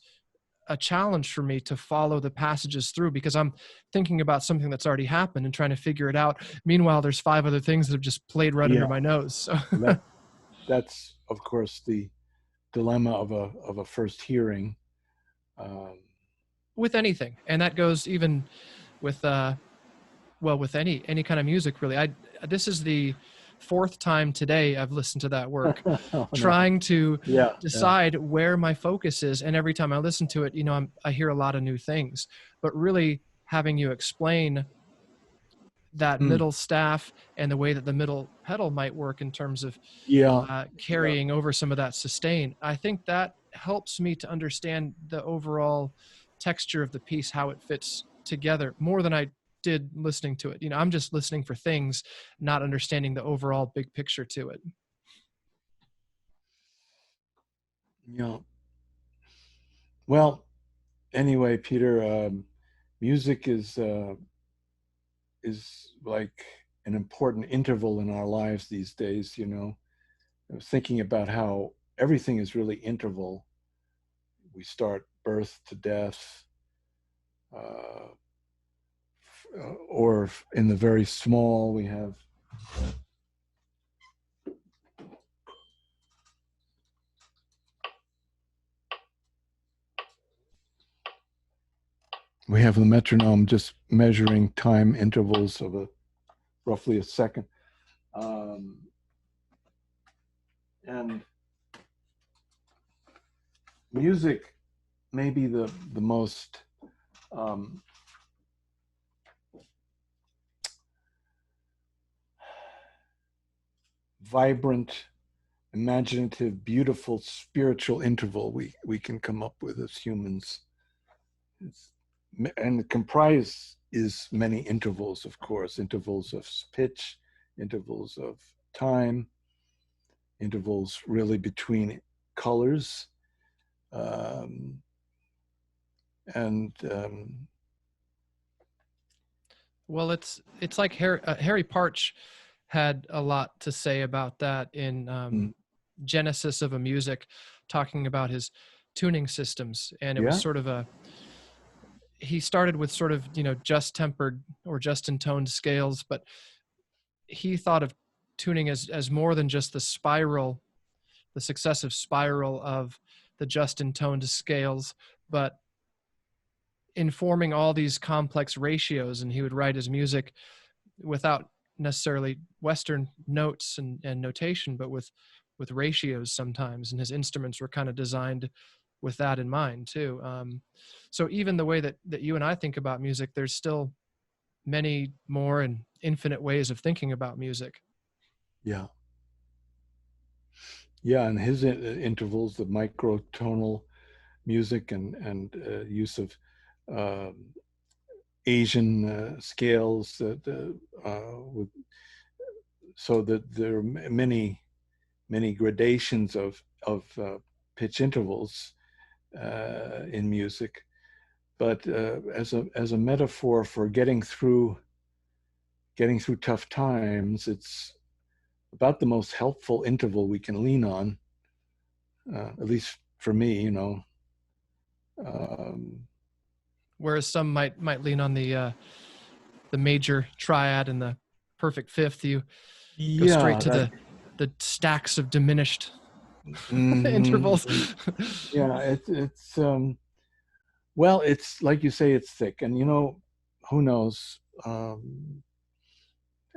a challenge for me to follow the passages through, because I'm thinking about something that's already happened and trying to figure it out. Meanwhile, there's 5 other things that have just played right under my nose. So
that's of course the dilemma of a first hearing.
With anything, and that goes even with with any kind of music, really. This is the 4th time today I've listened to that work, trying to decide where my focus is. And every time I listen to it, I hear a lot of new things, but really having you explain that middle staff and the way that the middle pedal might work in terms of carrying over some of that sustain, I think that helps me to understand the overall texture of the piece, how it fits together, more than I did listening to it. I'm just listening for things, not understanding the overall big picture to it.
Well, anyway, Peter, music is like an important interval in our lives these days. I was thinking about how everything is really interval. We start birth to death, or in the very small, we have the metronome just measuring time intervals of roughly a second. And music may be the most vibrant, imaginative, beautiful, spiritual interval we can come up with as humans. And it comprises many intervals, of course, intervals of pitch, intervals of time, intervals really between colors.
Well, it's like Harry Partch had a lot to say about that in Genesis of a Music, talking about his tuning systems. And it was sort of he started with sort of, just tempered or just intoned scales, but he thought of tuning as more than just the successive spiral of the just intoned scales, but informing all these complex ratios. And he would write his music without necessarily Western notes and notation, but with ratios sometimes. And his instruments were kind of designed with that in mind too. So even the way that you and I think about music, there's still many more and infinite ways of thinking about music.
Yeah, and his intervals, the microtonal music and use of Asian scales, so that there are many gradations of pitch intervals in music, but as a metaphor for getting through tough times, it's about the most helpful interval we can lean on, at least for me,
Whereas some might lean on the major triad and the perfect fifth, you go straight to the stacks of diminished intervals.
Yeah, it's Well, it's like you say, it's thick, and who knows?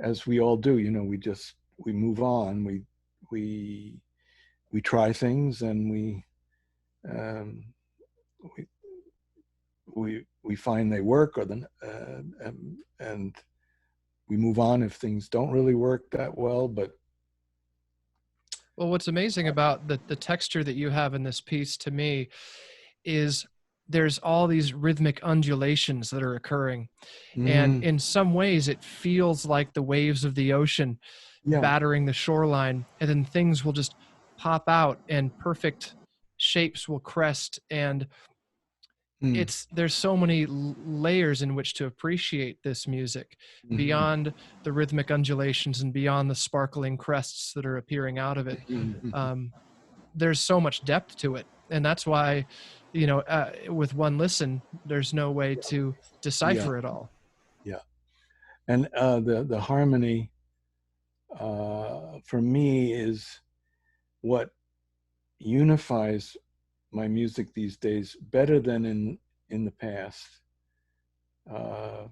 As we all do, we move on. We we try things, and um, we we find they work, and we move on if things don't really work that well. But
Well, what's amazing about the texture that you have in this piece to me is there's all these rhythmic undulations that are occurring. And in some ways, it feels like the waves of the ocean
yeah,
battering the shoreline, and then things will just pop out and perfect shapes will crest. And
mm,
there's so many layers in which to appreciate this music
mhm,
beyond the rhythmic undulations and beyond the sparkling crests that are appearing out of it.
mhm,
Um, there's so much depth to it, and that's why, with one listen, there's no way to
yeah,
decipher it all.
yeah. And the harmony for me is what unifies my music these days better than in the past. Uh,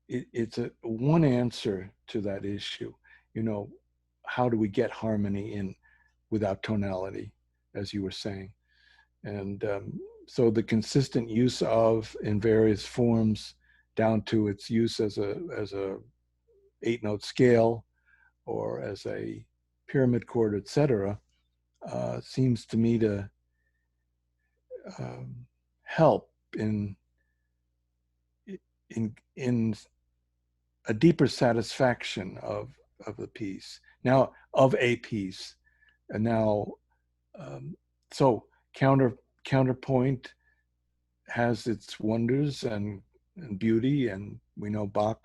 it's a one answer to that issue. You know, how do we get harmony in without tonality, as you were saying? And so the consistent use of in various forms, down to its use as a 8-note scale or as a pyramid chord, etc., seems to me to help in a deeper satisfaction of the piece. Now of a piece, and now so counterpoint has its wonders and beauty, and we know Bach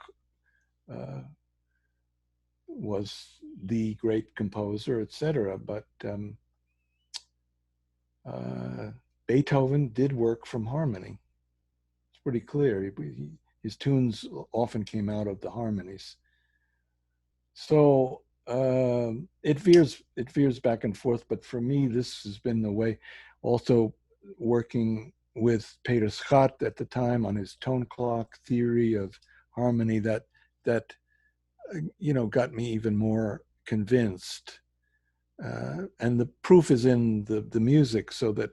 was the great composer, etc. But Beethoven did work from harmony. It's pretty clear. His tunes often came out of the harmonies. So it veers back and forth. But for me, this has been the way. Also working with Peter Scott at the time on his tone clock theory of harmony, that got me even more convinced. And the proof is in the music, so that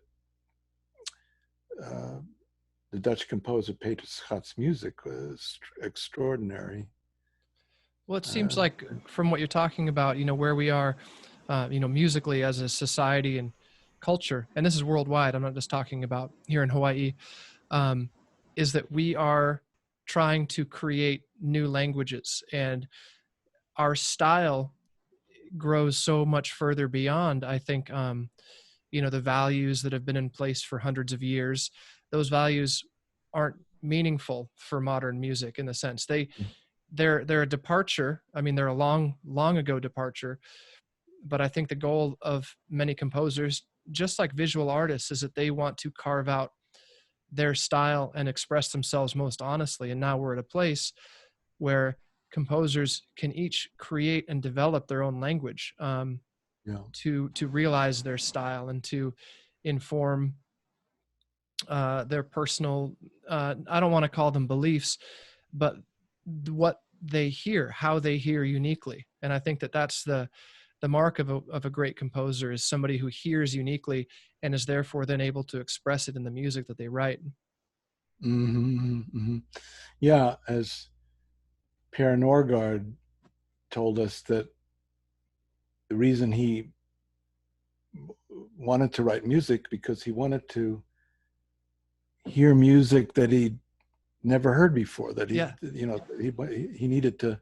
the Dutch composer Peter Scott's music was extraordinary.
Well, it seems like from what you're talking about, where we are, musically as a society and culture, and this is worldwide, I'm not just talking about here in Hawaii, is that we are trying to create new languages, and our style grows so much further beyond, I think, the values that have been in place for hundreds of years. Those values aren't meaningful for modern music in the sense they're a departure. I mean, they're a long ago departure, but I think the goal of many composers, just like visual artists, is that they want to carve out their style and express themselves most honestly. And now we're at a place where composers can each create and develop their own language,
Yeah.
to realize their style and to inform their personal, I don't want to call them beliefs, but what they hear, how they hear uniquely. And I think that that's the mark of a great composer, is somebody who hears uniquely and is therefore then able to express it in the music that they write.
Mm-hmm, mm-hmm. Yeah, as Per Norgard told us, that the reason he wanted to write music because he wanted to hear music that he'd never heard before, that
Yeah.
he needed to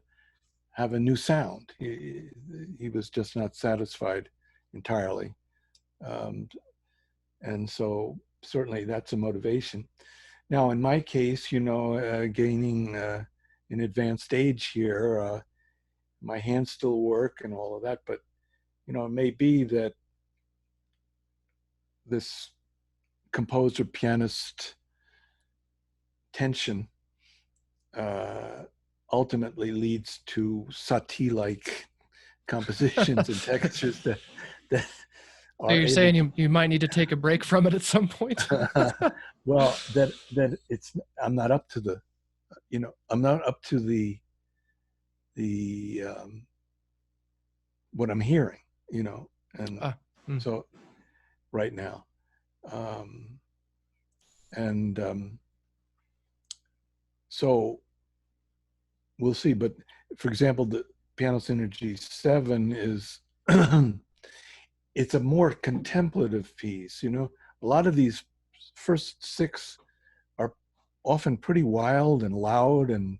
have a new sound. He was just not satisfied entirely. And so certainly that's a motivation. Now, in my case, gaining an advanced age here, my hands still work and all of that, but it may be that this composer pianist tension ultimately leads to Satie-like compositions and textures that
So you're saying you might need to take a break from it at some point?
Well, that I'm not up to the, I'm not up to the what I'm hearing, and so right now, so we'll see. But for example, the Piano Synergy 7 is it's a more contemplative piece. A lot of these first 6 are often pretty wild and loud and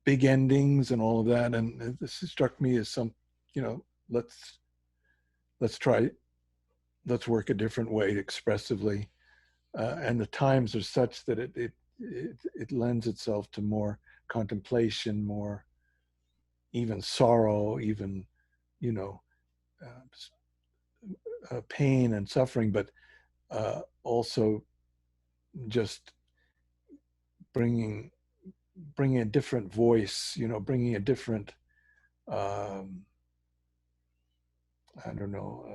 big endings and all of that. And this struck me as some, let's work a different way expressively. And the times are such that it lends itself to more contemplation, more even sorrow, even, pain and suffering, but also just bringing a different voice, bringing a different, I don't know.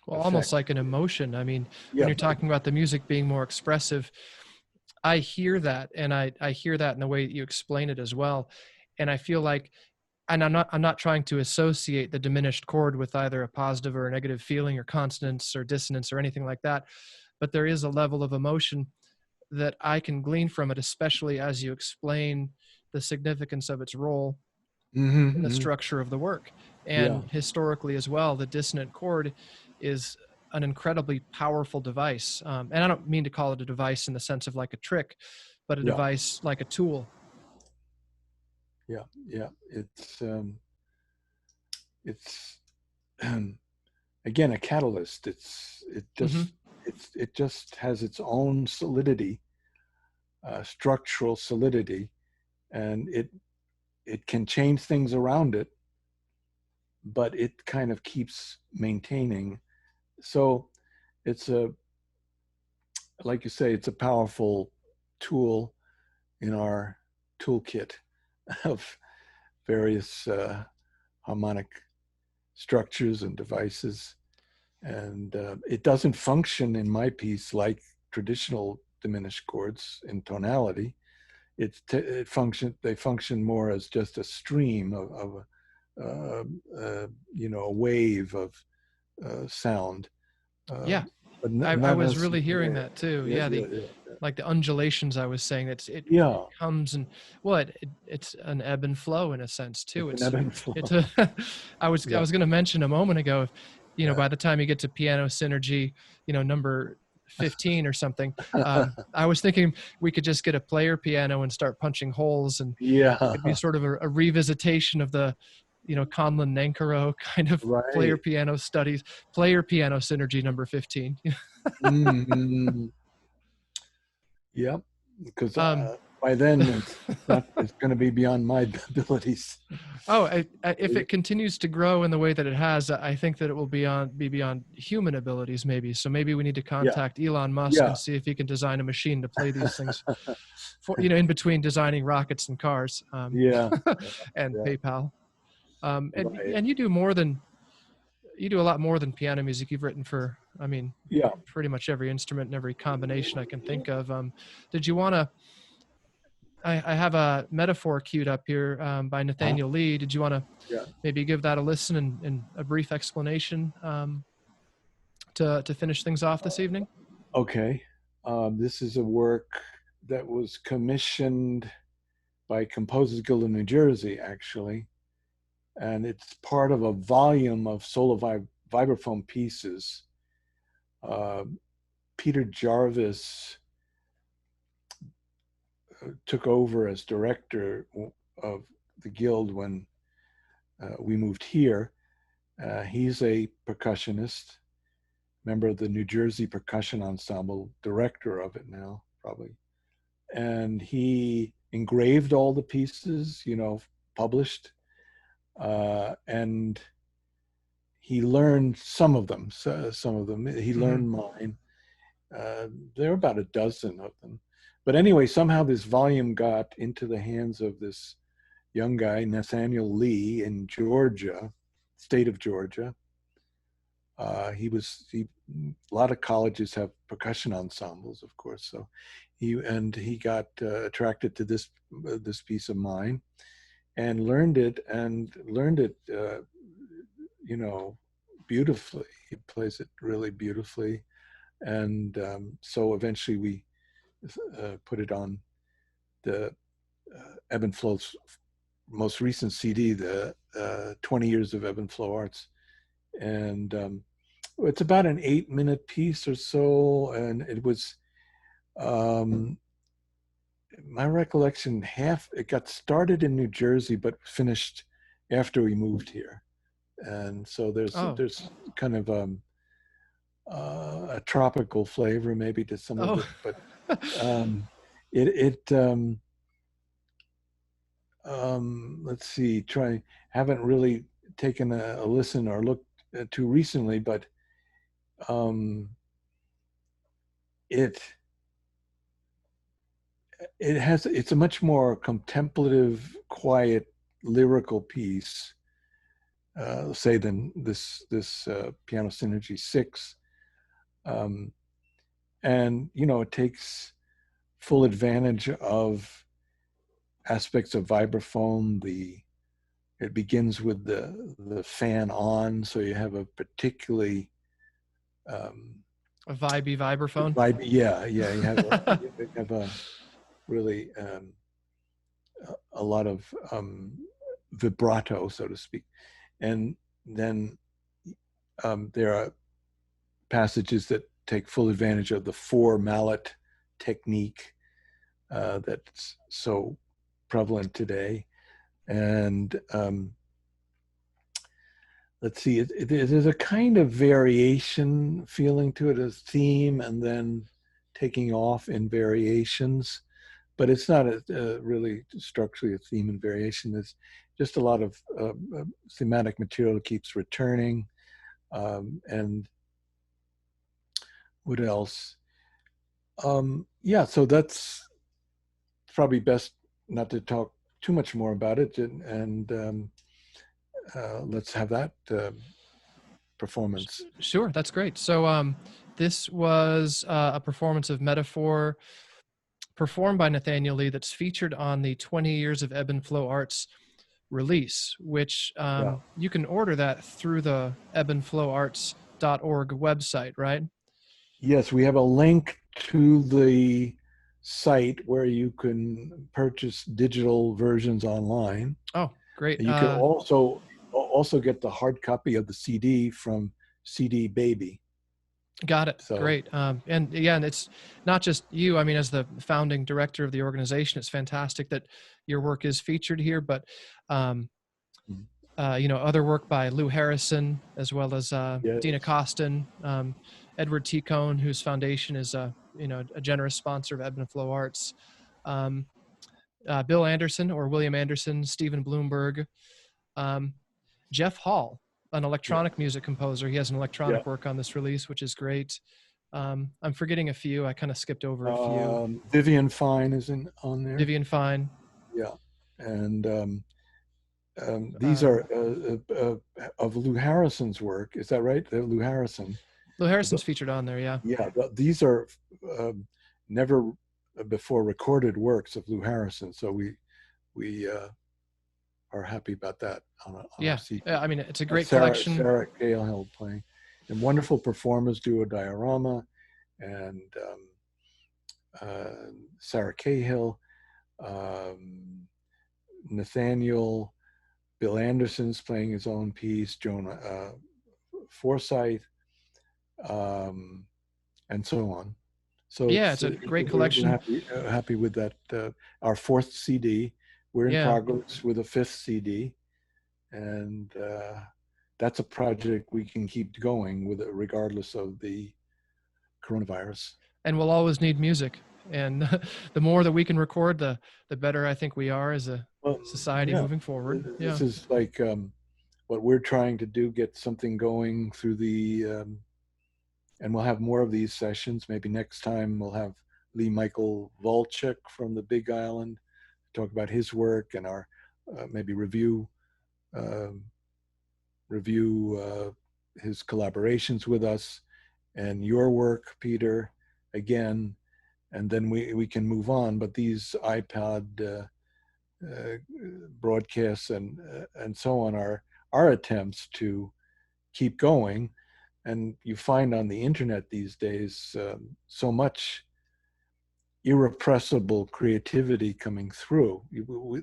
Well,
effect.
Almost like an emotion. I mean, when you're talking about the music being more expressive, I hear that, and I hear that in the way that you explain it as well. And I feel like, and I'm not trying to associate the diminished chord with either a positive or a negative feeling or consonance or dissonance or anything like that, but there is a level of emotion that I can glean from it, especially as you explain the significance of its role in the structure of the work. And historically as well, the dissonant chord is an incredibly powerful device. And I don't mean to call it a device in the sense of like a trick, but a device like a tool.
Yeah. It's again a catalyst. It just has its own solidity, structural solidity, and it can change things around it, but it kind of keeps maintaining. So it's like you say, it's a powerful tool in our toolkit of various harmonic structures and devices. And it doesn't function in my piece like traditional diminished chords in tonality. They function more as just a stream of a wave of sound.
But I was really hearing that too. Like the undulations I was saying, it comes and it's an ebb and flow in a sense too.
It's an ebb and flow.
I was going to mention a moment ago, by the time you get to Piano Synergy, number 15 or something, I was thinking we could just get a player piano and start punching holes, and it could be sort of a revisitation of the Conlon Nankoro kind of player piano studies, player piano synergy number 15.
Yep, because by then it's going to be beyond my abilities.
If it continues to grow in the way that it has, I think that it will be beyond human abilities maybe. So maybe we need to contact Elon Musk and see if he can design a machine to play these things for, in between designing rockets and cars and PayPal. And you do a lot more than piano music. You've written for, pretty much every instrument and every combination I can think of. Did you want to, I have a metaphor queued up here by Nathaniel Lee. Did you want to maybe give that a listen and a brief explanation to finish things off this evening?
Okay. This is a work that was commissioned by Composers Guild of New Jersey, actually. And it's part of a volume of solo vibraphone pieces. Peter Jarvis took over as director of the Guild when we moved here. He's a percussionist, member of the New Jersey Percussion Ensemble, director of it now, probably. And he engraved all the pieces, published. And he learned some of them. He learned mine. There were about a dozen of them. But anyway, somehow this volume got into the hands of this young guy, Nathaniel Lee, in Georgia, state of Georgia. A lot of colleges have percussion ensembles, of course. So he got attracted to this piece of mine and learned it beautifully. He plays it really beautifully. And so eventually we put it on the Ebb and Flow's most recent CD, the 20 Years of Ebb and Flow Arts. And it's about an 8-minute piece or so. And it was, my recollection, it got started in New Jersey, but finished after we moved here. And so there's kind of a tropical flavor maybe to some of it, but let's see, haven't really taken a listen or looked too recently, but it's a much more contemplative, quiet, lyrical piece, say, than this Piano Synergy 6. And it takes full advantage of aspects of vibraphone. It begins with the fan on, so you have a particularly
a vibey vibraphone.
Yeah. You have a really a lot of vibrato, so to speak, and then there are passages that take full advantage of the 4-mallet technique that's so prevalent today. And let's see, there's a kind of variation feeling to it, as theme and then taking off in variations, but it's not really structurally a theme and variation. There's just a lot of thematic material that keeps returning. And what else? So that's probably best not to talk too much more about it, and let's have that performance.
Sure, that's great. So this was a performance of Metaphor performed by Nathaniel Lee that's featured on the 20 Years of Ebb and Flow Arts release, which you can order that through the ebbandflowarts.org website, right?
Yes, we have a link to the site where you can purchase digital versions online.
Oh, great.
You can also get the hard copy of the CD from CD Baby.
Got it. So, great. And it's not just you. I mean, as the founding director of the organization, it's fantastic that your work is featured here, but other work by Lou Harrison, as well as Dina Costin, Edward T. Cohn, whose foundation is a generous sponsor of Ebb and Flow Arts, Bill Anderson or William Anderson, Stephen Bloomberg, Jeff Hall, an electronic music composer. He has an electronic work on this release, which is great. I'm forgetting a few. I kind of skipped over a few.
Vivian Fine is on there.
Vivian Fine.
Yeah. And these are of Lou Harrison's work. Is that right? Lou Harrison.
Lou Harrison's featured on there, yeah.
Yeah, these are never before recorded works of Lou Harrison. So we are happy about that on our CD.
Yeah, I mean, it's a great collection.
Sarah Cahill playing, and wonderful performers, duo Diorama, and Sarah Cahill, Nathaniel, Bill Anderson's playing his own piece, Jonah Forsythe, and so on. So
it's a great collection.
Happy with that. Our 4th CD. We're in progress with a 5th CD, and that's a project we can keep going with, regardless of the coronavirus.
And we'll always need music, and the more that we can record, the better I think we are as a society moving forward.
This is like what we're trying to do: get something going through the, and we'll have more of these sessions. Maybe next time we'll have Lee Michael Volchek from the Big Island talk about his work, and our maybe review his collaborations with us, and your work, Peter, again, and then we can move on. But these iPod broadcasts and so on are our attempts to keep going. And you find on the internet these days so much irrepressible creativity coming through.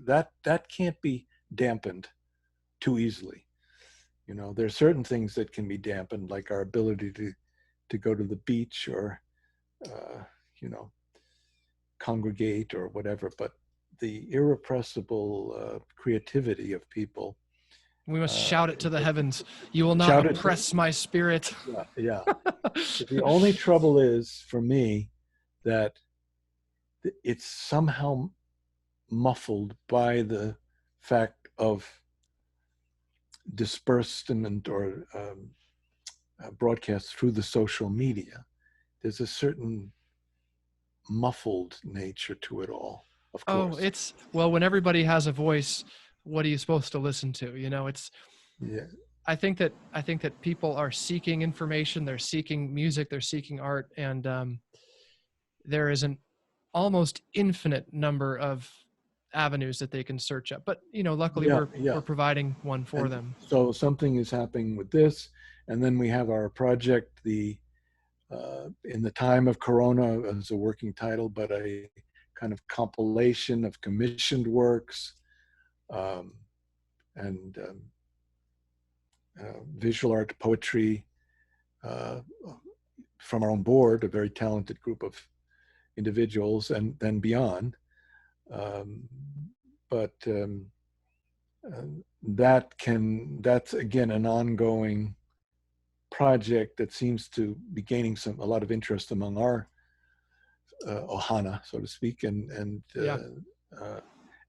That can't be dampened too easily. You know, there are certain things that can be dampened, like our ability to go to the beach or you know, congregate or whatever, but the irrepressible creativity of people.
We must shout it to the heavens. You will not oppress my spirit.
Yeah. The only trouble is for me that it's somehow muffled by the fact of disbursement or broadcast through the social media. There's a certain muffled nature to it all, of course.
Oh, well, when everybody has a voice, what are you supposed to listen to? You know,
Yeah.
I think that people are seeking information, they're seeking music, they're seeking art, and there is an almost infinite number of avenues that they can search up. But you know, luckily we're providing one for them.
So something is happening with this, and then we have our project, the In the Time of Corona, as a working title, but a kind of compilation of commissioned works and visual art, poetry from our own board, a very talented group of individuals, and then beyond. That's again an ongoing project that seems to be gaining a lot of interest among our ohana, so to speak, and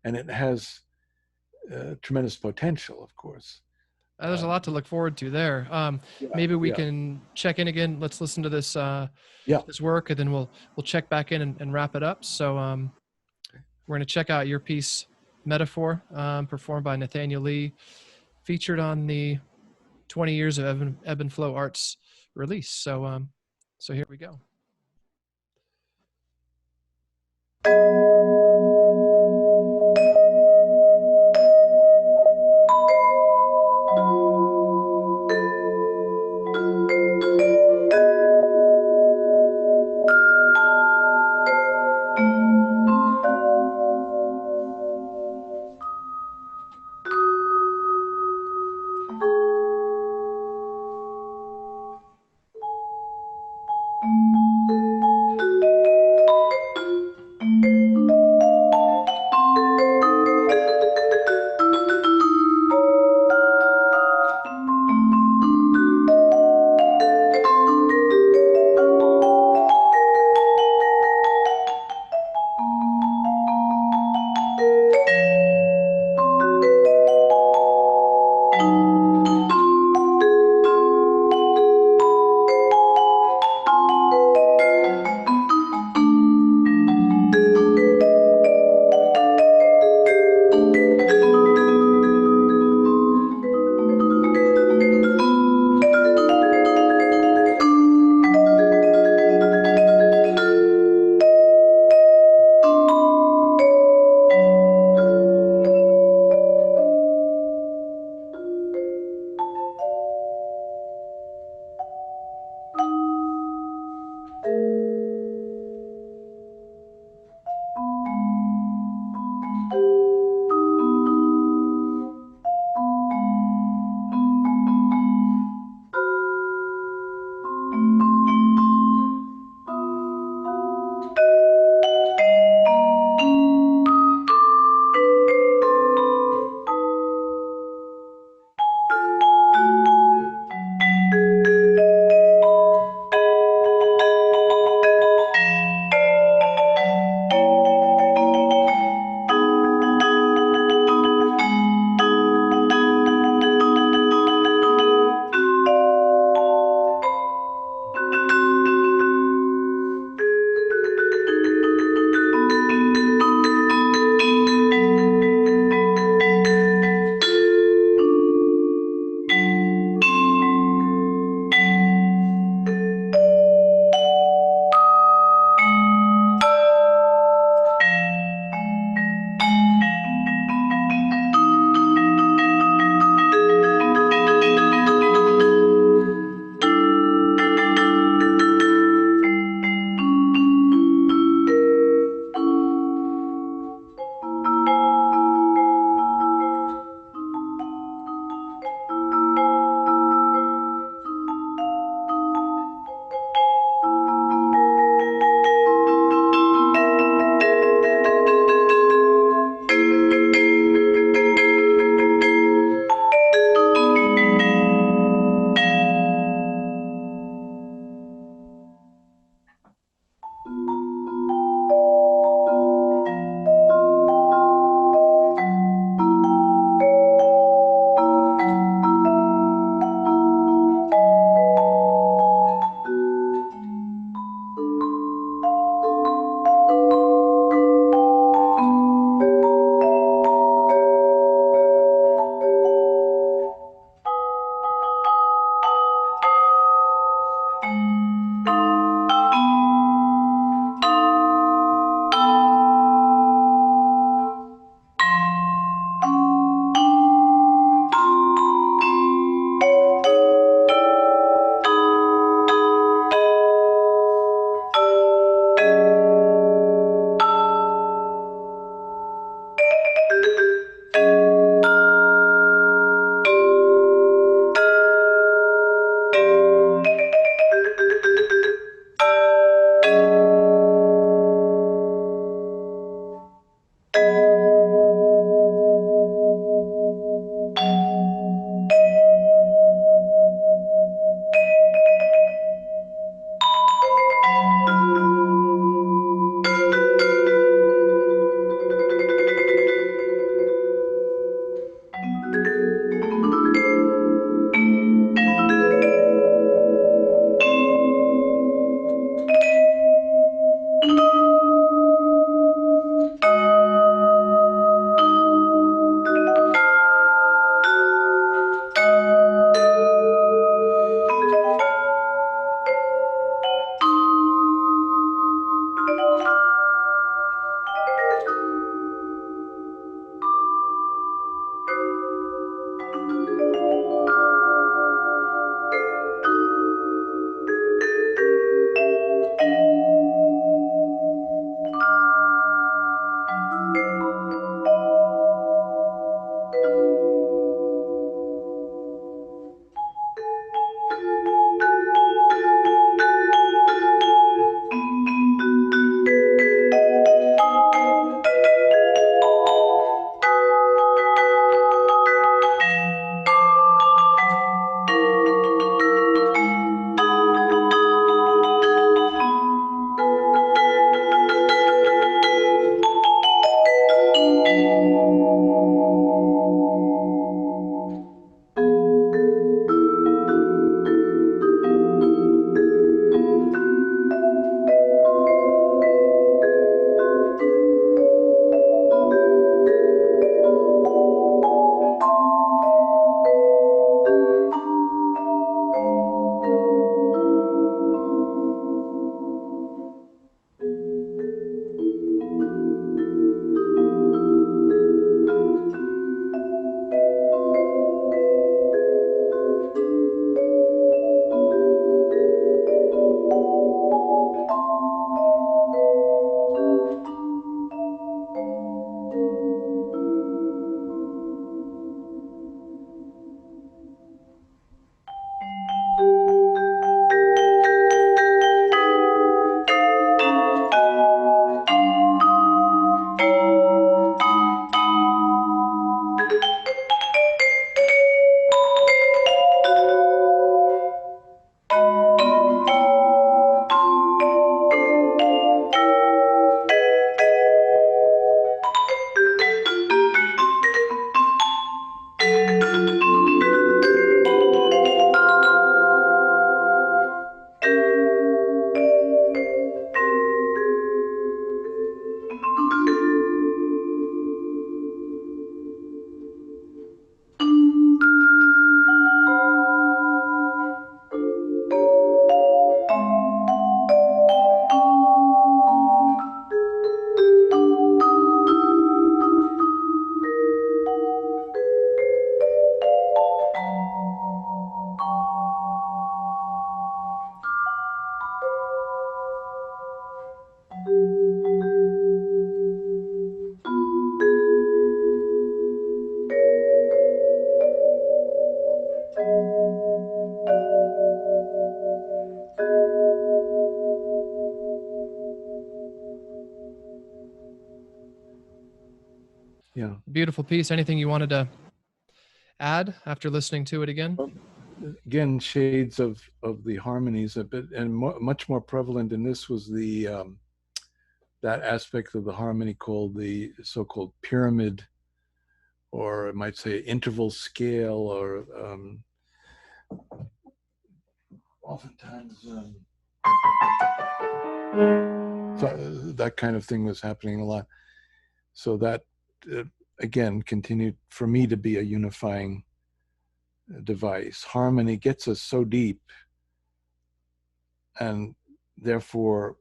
it has tremendous potential, of course.
There's a lot to look forward to there. Maybe we can check in again. Let's listen to this this work, and then we'll check back in and wrap it up. So we're going to check out your piece, Metaphor, performed by Nathaniel Lee, featured on the 20 Years of Ebb and Flow Arts release. So here we go.
Yeah.
Beautiful piece. Anything you wanted to add after listening to it again?
Well, again, shades of the harmonies a bit, and much more prevalent in this was the that aspect of the harmony called the so-called pyramid, or I might say interval scale, or oftentimes so that kind of thing was happening a lot. So that again continued for me to be a unifying device. Harmony gets us so deep, and therefore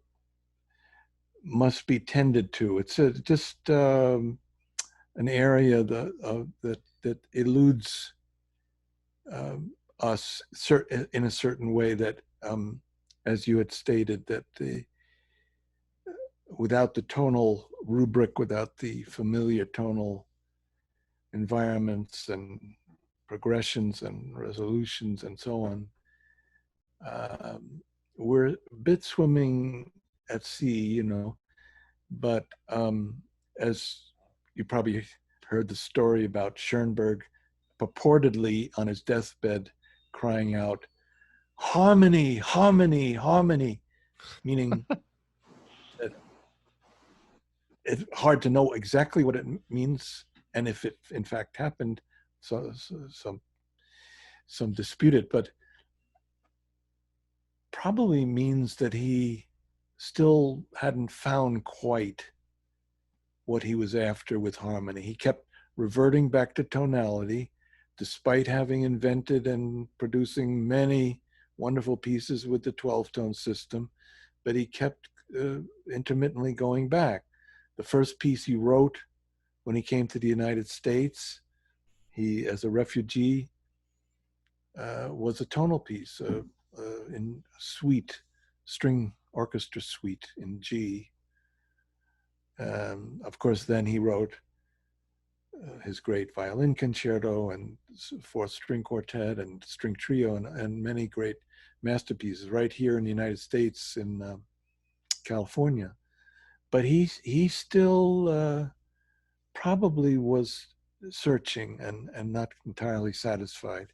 must be tended to. It's just an area that eludes us in a certain way, that as you had stated, that without the tonal rubric, without the familiar tonal environments and progressions and resolutions and so on, we're a bit swimming at sea, but as you probably heard the story about Schoenberg purportedly on his deathbed crying out, "Harmony, harmony, harmony," meaning that it's hard to know exactly what it means, and if it in fact happened, so some dispute it, but probably means that he still hadn't found quite what he was after with harmony. He kept reverting back to tonality, despite having invented and producing many wonderful pieces with the 12-tone system, but he kept intermittently going back. The first piece he wrote when he came to the United States, he, as a refugee, was a tonal piece in suite, string orchestra suite in G. Of course, then he wrote his great violin concerto and fourth string quartet and string trio and many great masterpieces right here in the United States, in California. But he still probably was searching and not entirely satisfied.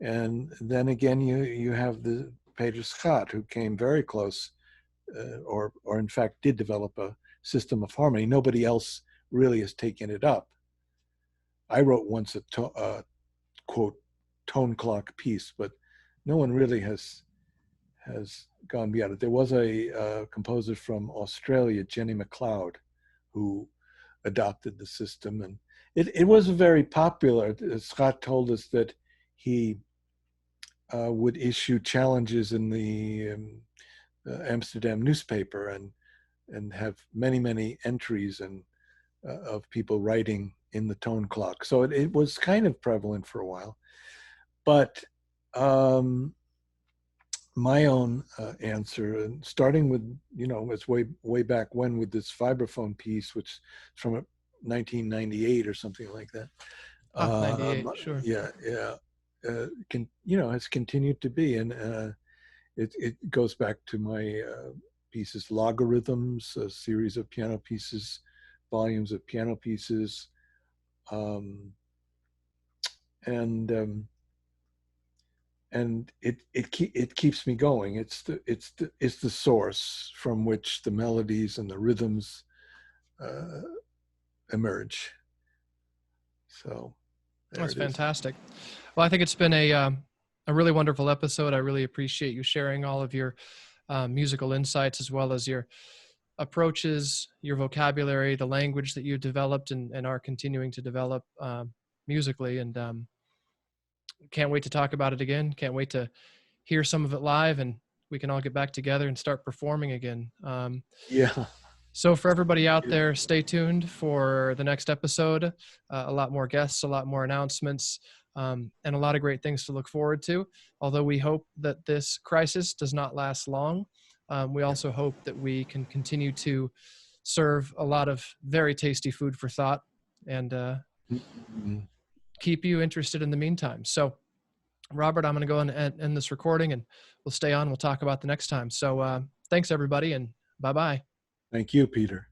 And then again, you have the Peter Scott, who came very close, or in fact did develop a system of harmony. Nobody else really has taken it up. I wrote once a quote tone clock piece, but no one really has gone beyond it. There was a composer from Australia, Jenny MacLeod, who adopted the system, and it was very popular. Scott told us that he would issue challenges in the Amsterdam newspaper and have many entries and of people writing in the tone clock. So it was kind of prevalent for a while. But my own answer, and starting with, it's way back when with this vibraphone piece, which is from 1998 or something like that.
98, sure.
Yeah. Has continued to be, and it goes back to my pieces, Logarithms, a series of piano pieces, volumes of piano pieces, and it keeps me going. It's the source from which the melodies and the rhythms emerge. So
that's fantastic. Well, I think it's been a really wonderful episode. I really appreciate you sharing all of your musical insights, as well as your approaches, your vocabulary, the language that you developed and are continuing to develop musically. And can't wait to talk about it again. Can't wait to hear some of it live, and we can all get back together and start performing again.
Yeah.
So for everybody out there, stay tuned for the next episode. A lot more guests, a lot more announcements, and a lot of great things to look forward to. Although we hope that this crisis does not last long, we also hope that we can continue to serve a lot of very tasty food for thought and keep you interested in the meantime. So, Robert, I'm going to go and end this recording, and we'll stay on. We'll talk about the next time. So thanks, everybody, and bye-bye.
Thank you, Peter.